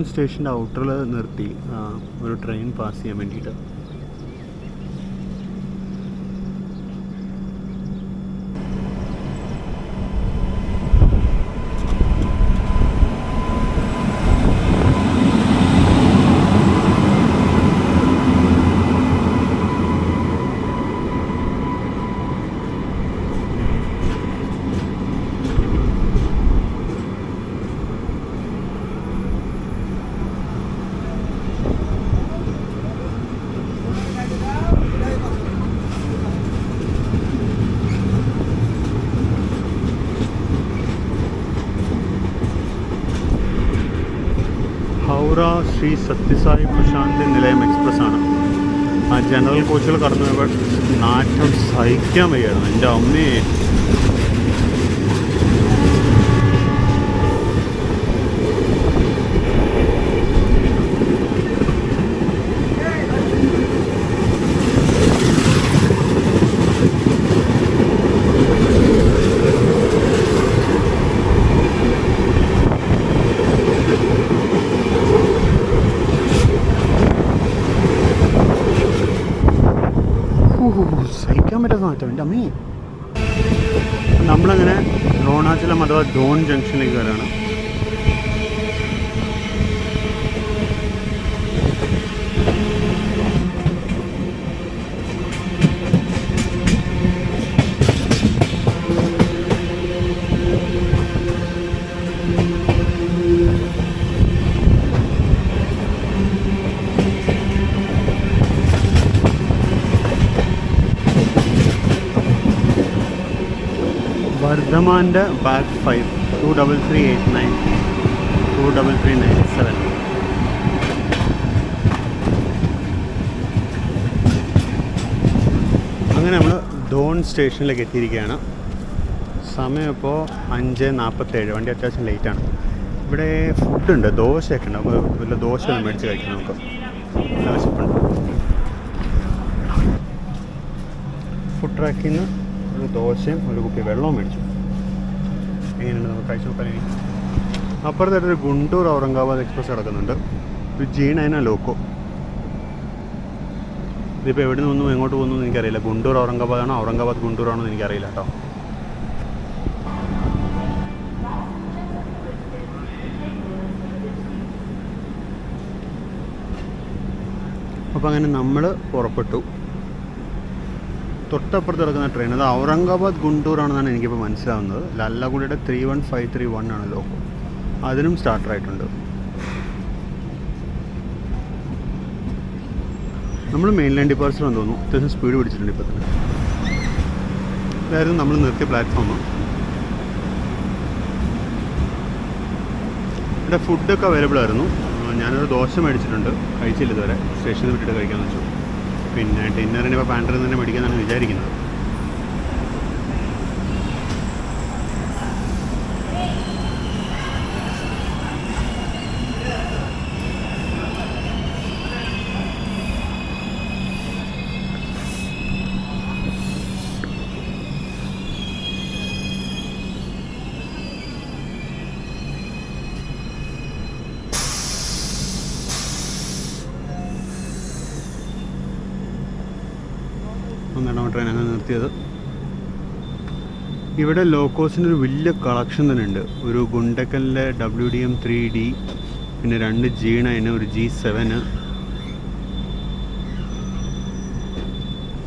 സ്റ്റേഷൻ്റെ ഔട്ടറിൽ നിർത്തി ഒരു ട്രെയിൻ പാസ് ചെയ്യാൻ വേണ്ടിയിട്ട്. ഹൗറ ശ്രീ സത്യസായി പ്രശാന്തി നിലയം എക്സ്പ്രസ് ആണ്. ആ ജനറൽ കോച്ചുകൾ കടന്നു പോയപ്പോൾ നാറ്റം സഹിക്കാൻ വയ്യായിരുന്നു. എൻ്റെ അമ്മയെ സഹിക്കാൻ പറ്റാത്ത മാറ്റം എൻ്റെ അമ്മേ. നമ്മളങ്ങനെ ദ്രോണാചലം അഥവാ ധോൺ ജംഗ്ഷനിലേക്ക് വരാണ്. വർദ്ധമാൻ്റെ ബാക്ക് 5 23389 23397. അങ്ങനെ നമ്മൾ ധോൺ സ്റ്റേഷനിലേക്ക് എത്തിയിരിക്കുകയാണ്. സമയം ഇപ്പോൾ 5:47. വണ്ടി അത്യാവശ്യം ലേറ്റാണ്. ഇവിടെ ഫുഡുണ്ട്, ദോശയൊക്കെ ഉണ്ട്. അപ്പോൾ വല്ല ദോശ മേടിച്ച് കഴിക്കണം. നമുക്ക് നല്ല വിശപ്പുണ്ട്. ഫുഡ് ട്രാക്കിൽ നിന്ന് ഒരു ദോശയും ഒരു കുപ്പി വെള്ളവും മേടിച്ചു. എങ്ങനെയുണ്ട് നമുക്ക് കഴിച്ചു നോക്കാൻ. അപ്പുറത്തായിട്ടൊരു ഗുണ്ടൂർ ഔറംഗാബാദ് എക്സ്പ്രസ് കിടക്കുന്നുണ്ട്. ഒരു G9 ലോക്കോ. ഇതിപ്പോൾ എവിടെ നിന്നൊന്നും എങ്ങോട്ട് പോകുന്നു എനിക്കറിയില്ല. ഗുണ്ടൂർ ഔറംഗാബാദാണോ ഔറംഗാബാദ് ഗുണ്ടൂറാണോ എന്ന് എനിക്കറിയില്ല കേട്ടോ. അപ്പോൾ അങ്ങനെ നമ്മൾ പുറപ്പെട്ടു. തൊട്ടപ്പുറത്ത് കിടക്കുന്ന ട്രെയിൻ അത് ഔറംഗാബാദ് ഗുണ്ടൂറാണെന്നാണ് എനിക്കിപ്പോൾ മനസ്സിലാവുന്നത്. ലല്ലഗുഡിയുടെ 31531 ആണ് ലോക്കോ. അതിനും സ്റ്റാർട്ടറായിട്ടുണ്ട്. നമ്മൾ മെയിൻ ലൈൻ ഡിപ്പാർച്ചറാണെന്ന് തോന്നുന്നു. അത്യാവശ്യം സ്പീഡ് പിടിച്ചിട്ടുണ്ട് ഇപ്പോൾ തന്നെ. ഇതായിരുന്നു നമ്മൾ നിർത്തിയ പ്ലാറ്റ്ഫോമാണ്. ഇവിടെ ഫുഡൊക്കെ അവൈലബിൾ ആയിരുന്നു. ഞാനൊരു ദോശ മേടിച്ചിട്ടുണ്ട്. കഴിച്ചില്ല ഇതുവരെ. സ്റ്റേഷനിൽ വിട്ടിട്ട് കഴിക്കാമെന്ന് വെച്ചു. പിന്നെ ഡിന്നറിന് ഇപ്പോൾ പാൻട്രിയിൽ തന്നെ മേടിക്കാമെന്നാണ് വിചാരിക്കുന്നത്. ഒന്നാണ് ട്രെയിൻ അങ്ങനെ നിർത്തിയത്. ഇവിടെ ലോക്കോസിൻ്റെ ഒരു വലിയ കളക്ഷൻ തന്നെ ഉണ്ട്. ഒരു ഗുണ്ടക്കലിൻ്റെ WDM 3D, പിന്നെ 2 G9, ഒരു G7.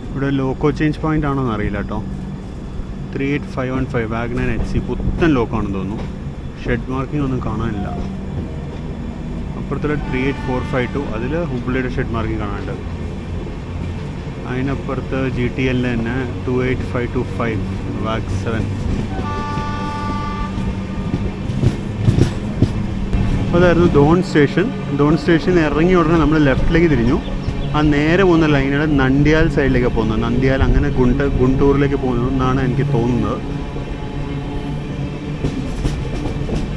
ഇവിടെ ലോക്കോ ചേഞ്ച് പോയിൻ്റ് ആണോ എന്ന് അറിയില്ല കേട്ടോ. 38515 വാഗ്നർ HC പുത്തൻ ലോക്കോ ആണെന്ന് തോന്നുന്നു. ഷെഡ് മാർക്കിംഗ് ഒന്നും കാണാനില്ല. അപ്പുറത്തുള്ള 38452 അതിൽ ഹുബ്ലിയുടെ ഷെഡ് മാർക്കിംഗ് കാണാനുണ്ട്. അതിനപ്പുറത്ത് GTL തന്നെ 28525 വാഗ് 7. അതായിരുന്നു ദോൺ സ്റ്റേഷൻ. ദോൺ സ്റ്റേഷൻ ഇറങ്ങി ഉടനെ നമ്മൾ ലെഫ്റ്റിലേക്ക് തിരിഞ്ഞു. ആ നേരെ പോകുന്ന ലൈനാണ് നന്ദ്യാൽ സൈഡിലേക്ക് പോകുന്നത്. നന്ദ്യാൽ അങ്ങനെ ഗുണ്ടൂറിലേക്ക് പോകുന്നു എന്നാണ് എനിക്ക് തോന്നുന്നത്.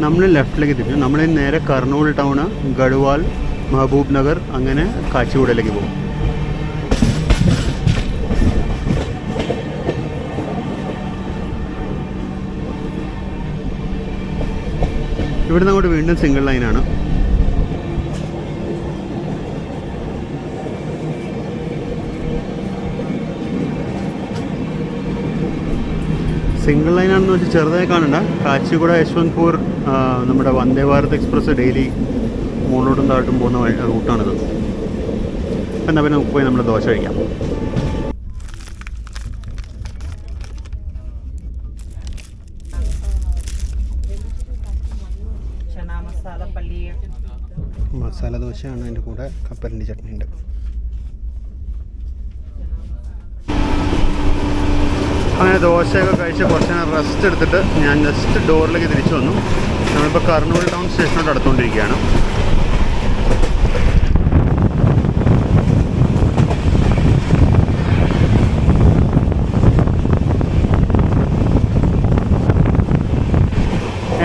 നമ്മൾ ലെഫ്റ്റിലേക്ക് തിരിഞ്ഞു. നമ്മൾ നേരെ കർണൂൽ ടൗണ്, ഗഡ്വാൾ, മഹബൂബ് നഗർ, അങ്ങനെ കാച്ചിഗുഡയിലേക്ക് പോകും. ഇവിടുന്ന് അങ്ങോട്ട് വീണ്ടും സിംഗിൾ ലൈനാണ്. സിംഗിൾ ലൈനാണെന്ന് വെച്ചാൽ ചെറുതായി കാണണ്ട. കാച്ചിഗുഡ യശ്വന്ത്പൂർ നമ്മുടെ വന്ദേ ഭാരത് എക്സ്പ്രസ് ഡെയിലി മുകളിലോട്ടും താഴോട്ടും പോകുന്ന റൂട്ടാണിത്. എന്നാൽ പിന്നെ പോയി നമ്മൾ ദോശ കഴിക്കാം. മസാല ദോശയാണ്, അതിൻ്റെ കൂടെ കപ്പലിൻ്റെ ചട്നി ഉണ്ട്. അങ്ങനെ ദോശയൊക്കെ കഴിച്ച് കുറച്ച് നേരം റെസ്റ്റ് എടുത്തിട്ട് ഞാൻ ജസ്റ്റ് ഡോറിലേക്ക് തിരിച്ചു വന്നു. നമ്മളിപ്പോൾ കർണൂൽ ടൗൺ സ്റ്റേഷനോട് അടുത്തുകൊണ്ടിരിക്കുകയാണ്.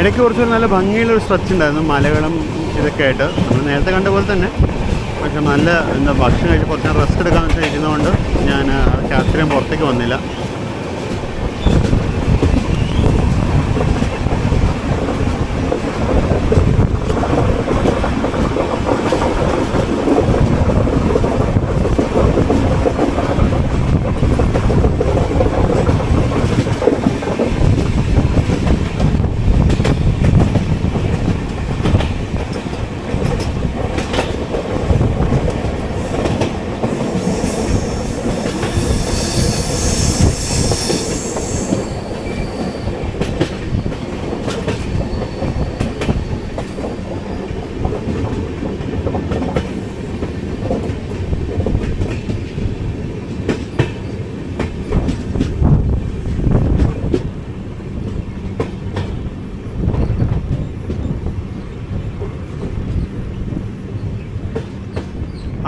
ഇടയ്ക്ക് കുറച്ചൊരു നല്ല ഭംഗിയുള്ളൊരു സ്ട്രെച്ച് ഉണ്ടായിരുന്നു, മലകളും ഇതൊക്കെ ആയിട്ട്. നമ്മൾ നേരത്തെ കണ്ട പോലെ തന്നെ, പക്ഷെ നല്ല ഭക്ഷണം കഴിച്ച് കുറച്ച് നേരം റെസ്റ്റ് എടുക്കാമെന്ന് വെച്ചാൽ ഇരുന്നതുകൊണ്ട് ഞാൻ ക്യാപ്ചർ ചെയ്യാൻ പുറത്തേക്ക് വന്നില്ല.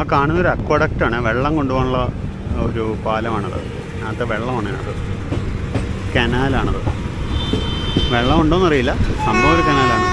ആ കാണുന്നൊരു അക്വഡക്റ്റാണ്, വെള്ളം കൊണ്ടുപോകാനുള്ള ഒരു പാലമാണത്. അതിനകത്തെ വെള്ളമാണ് അത്, കനാലാണത്. വെള്ളം ഉണ്ടോയെന്നറിയില്ല, സംഭവം ഒരു കനാലാണ്.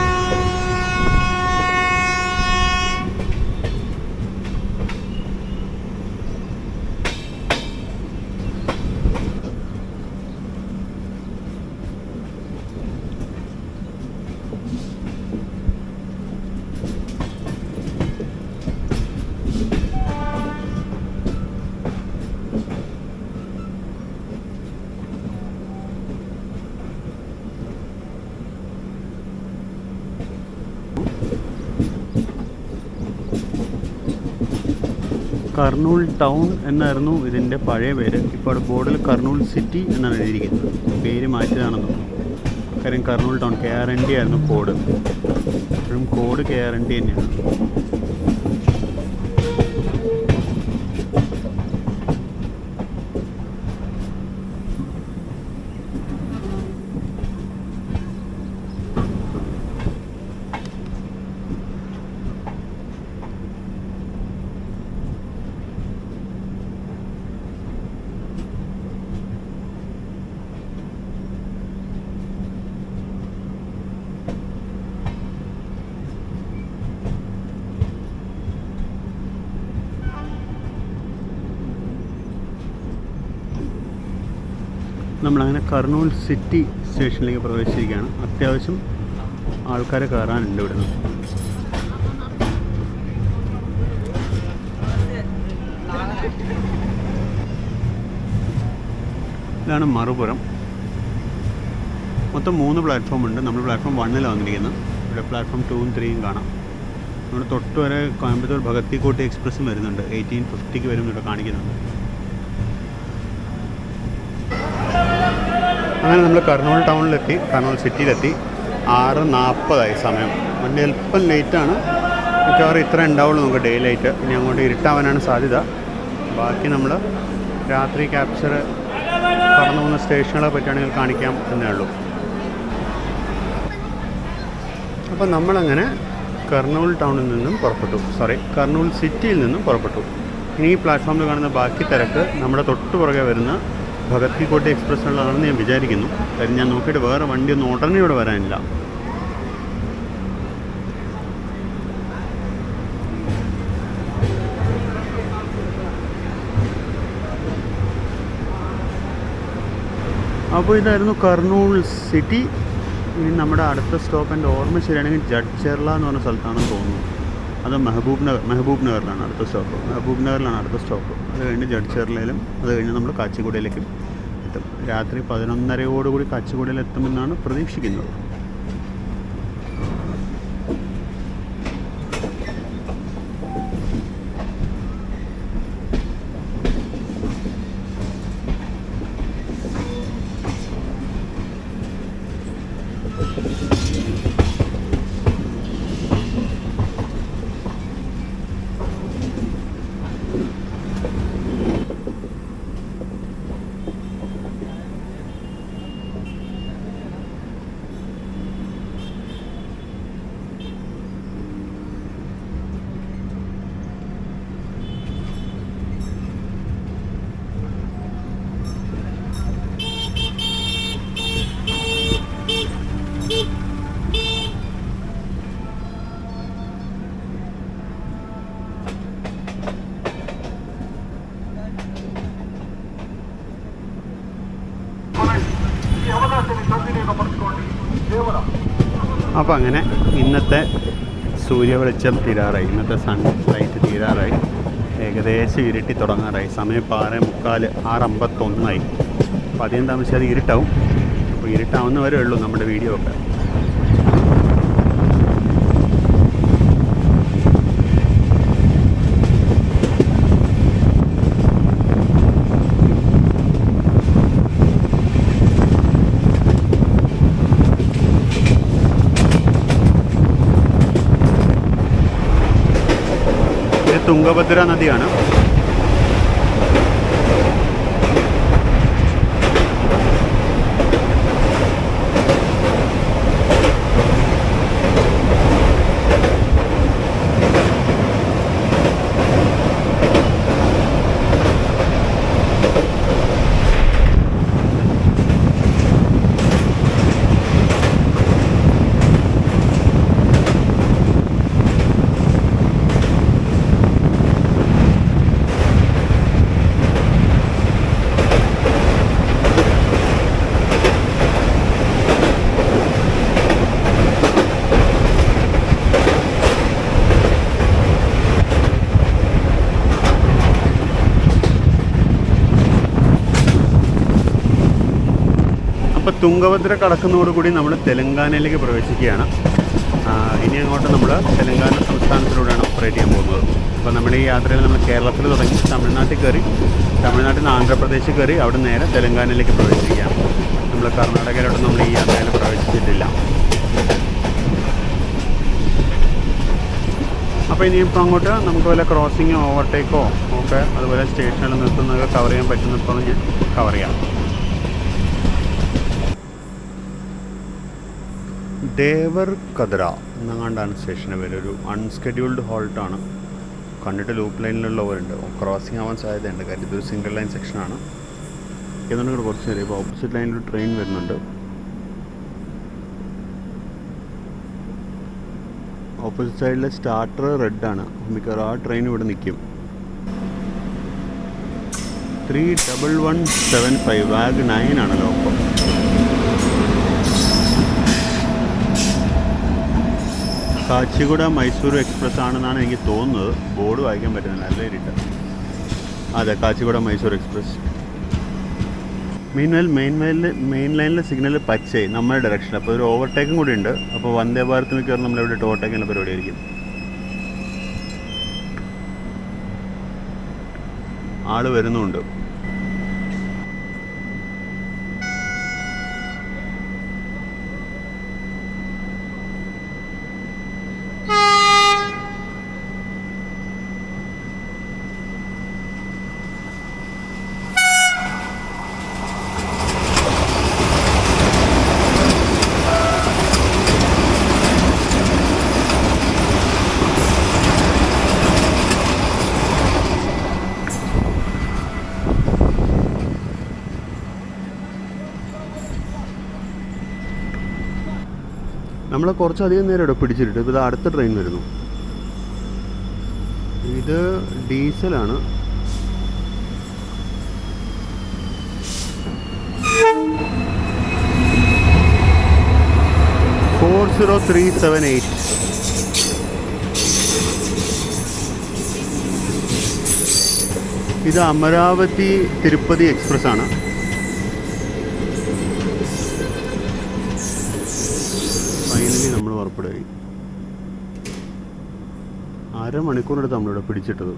കർണൂൽ ടൗൺ എന്നായിരുന്നു ഇതിൻ്റെ പഴയ പേര്. ഇപ്പോൾ അവിടെ ബോർഡിൽ കർണൂൽ സിറ്റി എന്നാണ് എഴുതിയിരിക്കുന്നത്. പേര് മാറ്റിയതാണെന്ന് തോന്നുന്നു. കാര്യം കർണൂൽ ടൗൺ KRND ആയിരുന്നു കോഡ്. ഇപ്പോഴും കോഡ് KRND തന്നെയാണ്. നമ്മളങ്ങനെ കർണൂൽ സിറ്റി സ്റ്റേഷനിലേക്ക് പ്രവേശിച്ചിരിക്കുകയാണ്. അത്യാവശ്യം ആൾക്കാരെ കയറാനുണ്ട് ഇവിടുന്ന്. ഇതാണ് മറുപുറം. മൊത്തം 3 പ്ലാറ്റ്ഫോം ഉണ്ട്. നമ്മൾ പ്ലാറ്റ്ഫോം 1-ലാണ് വന്നിരിക്കുന്നത്. ഇവിടെ പ്ലാറ്റ്ഫോം 2ഉം 3ഉം കാണാം. നമ്മുടെ തൊട്ട് വരെ കോയമ്പത്തൂർ ഭഗത്തിക്കോട്ട് എക്സ്പ്രസ്സും വരുന്നുണ്ട്. 1850 വരും ഇവിടെ കാണിക്കുന്നുണ്ട്. അങ്ങനെ നമ്മൾ കർണൂൽ ടൗണിലെത്തി, കർണൂൽ സിറ്റിയിലെത്തി. 6:40 സമയം. വണ്ടി അല്പം ലേറ്റാണ്. മിക്കവാറും ഇത്ര ഉണ്ടാവുള്ളൂ നമുക്ക് ഡേ ലൈറ്റ്. ഇനി അങ്ങോട്ട് ഇരുട്ടാവാനാണ് സാധ്യത. ബാക്കി നമ്മൾ രാത്രി ക്യാപ്ചർ കടന്നു പോകുന്ന സ്റ്റേഷനുകളെ പറ്റുകയാണെങ്കിൽ കാണിക്കാം എന്നേ ഉള്ളൂ. അപ്പോൾ നമ്മളങ്ങനെ കർണൂൽ ടൗണിൽ നിന്നും കർണൂൽ സിറ്റിയിൽ നിന്നും പുറപ്പെട്ടു. ഇനി ഈ പ്ലാറ്റ്ഫോമിൽ കാണുന്ന ബാക്കി തിരക്ക് നമ്മുടെ തൊട്ട് പുറകെ വരുന്ന ഭഗത്തിക്കോട്ട് എക്സ്പ്രസ്സിനുള്ളതാണെന്ന് ഞാൻ വിചാരിക്കുന്നു. കാര്യം ഞാൻ നോക്കിയിട്ട് വേറെ വണ്ടിയൊന്നും ഉടനെ ഇവിടെ വരാനില്ല. അപ്പോൾ ഇതായിരുന്നു കർണൂൽ സിറ്റി. ഇനി നമ്മുടെ അടുത്ത സ്റ്റോപ്പ് എൻ്റെ ഓർമ്മ ശരിയാണെങ്കിൽ ജഡ്ചേർല എന്ന് പറഞ്ഞ സ്ഥലത്താണെന്ന് തോന്നുന്നു. അത് മെഹബൂബ് നഗറിലാണ് അടുത്ത സ്റ്റോപ്പ്. അത് കഴിഞ്ഞ് ജഡ്ചേർലയിലും അത് കഴിഞ്ഞ് നമ്മൾ കാച്ചിഗുഡയിലേക്കും എത്തും. രാത്രി 11:30 കാച്ചിഗുഡയിൽ എത്തുമെന്നാണ് പ്രതീക്ഷിക്കുന്നത്. അപ്പോൾ അങ്ങനെ ഇന്നത്തെ സൂര്യവെളിച്ചം തീരാറായി. ഇന്നത്തെ സൺലൈറ്റ് തീരാറായി. ഏകദേശം ഇരുട്ടി തുടങ്ങാറായി. സമയം 6:45, 6:51. അപ്പോൾ അധികം താമസിച്ചാൽ ഇരുട്ടാവും. അപ്പോൾ ഇരുട്ടാവുന്നവരേ ഉള്ളൂ നമ്മുടെ വീഡിയോ ഒക്കെ. തുംഗഭദ്ര നദിയാണ്. തുംഗഭദ്ര കടക്കുന്നതോടുകൂടി നമ്മൾ തെലങ്കാനയിലേക്ക് പ്രവേശിക്കുകയാണ്. ഇനി അങ്ങോട്ട് നമ്മൾ തെലങ്കാന സംസ്ഥാനത്തിലൂടെയാണ് ഓപ്പറേറ്റ് ചെയ്യാൻ പോകുന്നത്. അപ്പോൾ നമ്മുടെ ഈ യാത്രയിൽ നമ്മൾ കേരളത്തിൽ തുടങ്ങി തമിഴ്നാട്ടിൽ കയറി, തമിഴ്നാട്ടിൽ നിന്ന് ആന്ധ്രാപ്രദേശിൽ കയറി, അവിടെ നേരെ തെലങ്കാനയിലേക്ക് പ്രവേശിക്കുകയാണ്. നമ്മൾ കർണാടകയിലോട്ട് നമ്മൾ ഈ യാത്രയിൽ പ്രവേശിച്ചിട്ടില്ല. അപ്പോൾ ഇനിയിപ്പോൾ അങ്ങോട്ട് നമുക്ക് വല്ല ക്രോസിങ്ങോ ഓവർടേക്കോ ഒക്കെ അതുപോലെ സ്റ്റേഷനിൽ നിർത്തുന്നതൊക്കെ കവർ ചെയ്യാൻ പറ്റുന്നിടത്തോളം ഞാൻ കവർ ചെയ്യാം. ദേവർ കദ്ര എന്നങ്ങാണ്ടാണ് സ്റ്റേഷൻ്റെ പേര്. ഒരു അൺസ്കെഡ്യൂൾഡ് ഹോൾട്ടാണ്. കണ്ടിട്ട് ലൂപ്പ് ലൈനിലുള്ളവരുണ്ട്. ക്രോസിങ് ആവാൻ സാധ്യതയുണ്ട്. കാര്യം ഇതൊരു സിംഗിൾ ലൈൻ സെക്ഷനാണ്. എന്നുണ്ടെങ്കിൽ കുറച്ച് നേരം ഇപ്പോൾ ഓപ്പോസിറ്റ് ലൈനിൽ ട്രെയിൻ വരുന്നുണ്ട്. ഓപ്പോസിറ്റ് സൈഡിലെ സ്റ്റാർട്ടർ റെഡാണ്. മിക്കവാറും ആ ട്രെയിൻ ഇവിടെ നിൽക്കും. 31175 വാഗ് 9 ആണല്ലോ ഒപ്പം. കാച്ചിഗുഡ മൈസൂർ എക്സ്പ്രസ് ആണെന്നാണ് എനിക്ക് തോന്നുന്നത്. ബോർഡ് വായിക്കാൻ പറ്റുന്നില്ല, നല്ല ഇരുട്ട്. അതെ, കാച്ചിഗുഡ മൈസൂർ എക്സ്പ്രസ്. മെയിൻ ലൈനിലെ സിഗ്നൽ പച്ചയായി നമ്മുടെ ഡയറക്ഷൻ. അപ്പോൾ ഒരു ഓവർടേക്കും കൂടി ഉണ്ട്. അപ്പോൾ വന്ദേ ഭാരത് മിക്കവാറും നമ്മളിവിടെ ഓവർടേക്കിൻ്റെ പരിപാടിയായിരിക്കും. ആള് വരുന്നുണ്ട്. നമ്മളെ കുറച്ചധികം നേരം ഇവിടെ പിടിച്ചിട്ട് ഇത് അടുത്ത ട്രെയിൻ വരുന്നു. ഇത് ഡീസലാണ്. ഇത് അമരാവതി തിരുപ്പതി എക്സ്പ്രസ് ആണ്. ഫൈനലി നമ്മൾ പുറപ്പെടുകയായി. അരമണിക്കൂറിനടുത്ത് നമ്മളിവിടെ പിടിച്ചിട്ടത്.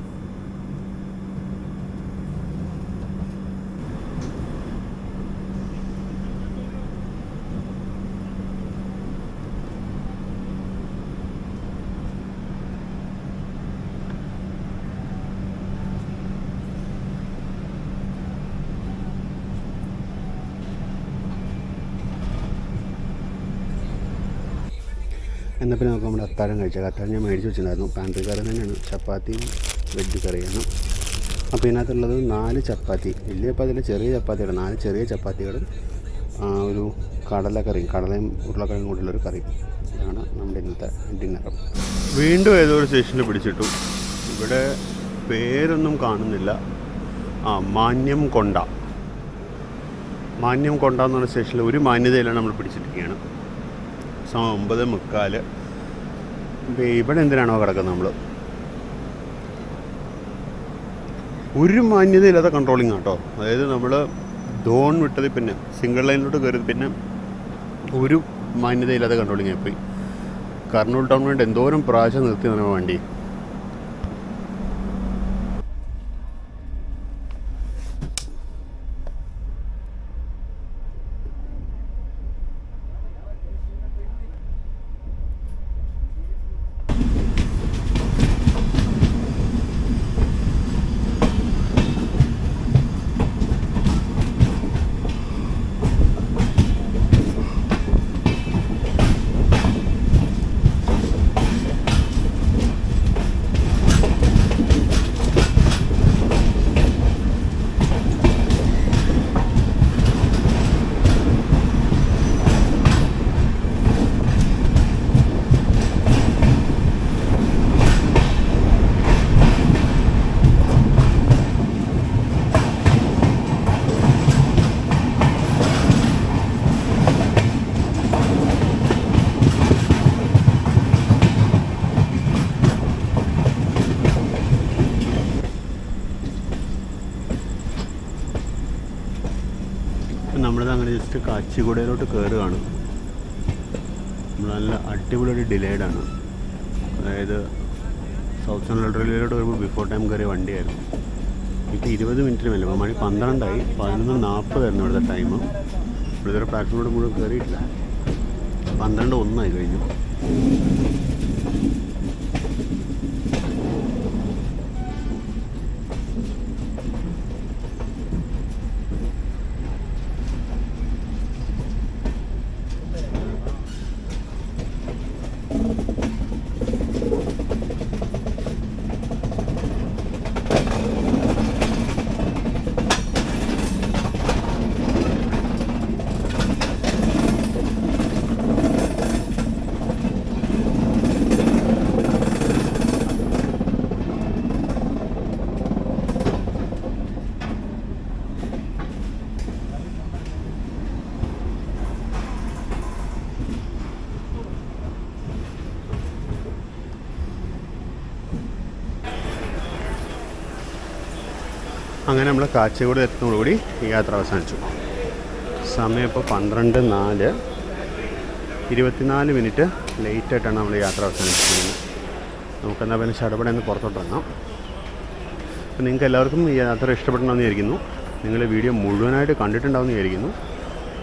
എന്നാൽ പിന്നെ നമുക്ക് നമ്മുടെ അത്താഴം കഴിച്ചാൽ അത്താഴം ഞാൻ മേടിച്ച് വെച്ചിട്ടുണ്ടായിരുന്നു. പാൻട്രി കറി തന്നെയാണ്, ചപ്പാത്തിയും വെജ് കറിയാണ്. അപ്പോൾ ഇതിനകത്തുള്ളത് 4 ചപ്പാത്തി, വലിയ ചപ്പാത്തിയിൽ ചെറിയ ചപ്പാത്തിയാണ്, 4 ചെറിയ ചപ്പാത്തികളും ഒരു കടലക്കറിയും, കടലയും ഉരുളക്കിഴങ്ങും കൂടിയുള്ളൊരു കറിയും. ഇതാണ് നമ്മുടെ ഇന്നത്തെ ഡിന്നർ. വീണ്ടും ഏതോ ഒരു സ്റ്റേഷനിൽ പിടിച്ചിട്ടു. ഇവിടെ പേരൊന്നും കാണുന്നില്ല. മാന്യം കൊണ്ട എന്ന് പറഞ്ഞ സ്റ്റേഷനിൽ ഒരു മാന്യതയിലാണ് നമ്മൾ പിടിച്ചിരിക്കുകയാണ്. 9:45. ഇവിടെ എന്തിനാണോ കിടക്കുന്നത്? നമ്മൾ ഒരു മാന്യതയില്ലാത്ത കൺട്രോളിങ് കേട്ടോ. അതായത് നമ്മൾ ധോൺ വിട്ടത് പിന്നെ സിംഗിൾ ലൈനിലോട്ട് കയറി പിന്നെ ഒരു മാന്യതയില്ലാത്ത കൺട്രോളിങ് ആയിപ്പോയി. കർണൂൽ ടൗൺ വേണ്ടി എന്തോരം പ്രാവശ്യം നിർത്തി നമ്മുടെ വണ്ടി. നമ്മളത് അങ്ങനെ ജസ്റ്റ് കാച്ചിഗുഡയിലോട്ട് കയറുകയാണ്. നല്ല അടിപൊളി ഡിലേഡാണ്. അതായത് സൗത്ത് സെൻട്രൽ റെയിൽവേയിലോട്ട് വരുമ്പോൾ ബിഫോർ ടൈം കയറിയ വണ്ടിയായിരുന്നു. ഇപ്പോൾ 20 മിനിറ്റിന് മേലെ, മണി 12 11:40 ഇവിടുത്തെ ടൈം. ഇവിടുത്തെ പ്ലാറ്റ്ഫോമിലോട്ട് മുഴുവൻ കയറിയിട്ടില്ല. 12:01 കഴിഞ്ഞു. അങ്ങനെ നമ്മൾ കാച്ചിഗുഡ എത്തുന്നതോടുകൂടി ഈ യാത്ര അവസാനിച്ചു. സമയം ഇപ്പോൾ 12:04, 24 മിനിറ്റ് ലേറ്റായിട്ടാണ് നമ്മൾ യാത്ര അവസാനിപ്പിക്കുന്നത്. നമുക്കെന്നാൽ പിന്നെ ചടപടയെന്ന് പുറത്തോട്ട് വന്നാം. അപ്പോൾ നിങ്ങൾക്ക് എല്ലാവർക്കും ഈ യാത്ര ഇഷ്ടപ്പെടണമെന്ന് വിചാരിക്കുന്നു. നിങ്ങൾ വീഡിയോ മുഴുവനായിട്ട് കണ്ടിട്ടുണ്ടാവുമെന്ന് വിചാരിക്കുന്നു.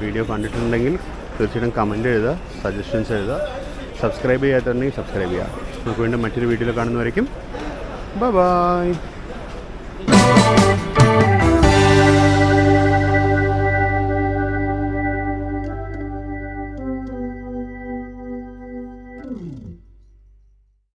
വീഡിയോ കണ്ടിട്ടുണ്ടെങ്കിൽ തീർച്ചയായിട്ടും കമൻറ്റ് എഴുതുക, സജഷൻസ് എഴുതുക. സബ്സ്ക്രൈബ് ചെയ്യാത്തുണ്ടെങ്കിൽ സബ്സ്ക്രൈബ് ചെയ്യുക. നമുക്ക് വീണ്ടും മറ്റൊരു വീഡിയോയിൽ കാണുന്നവരേക്കും ബൈ.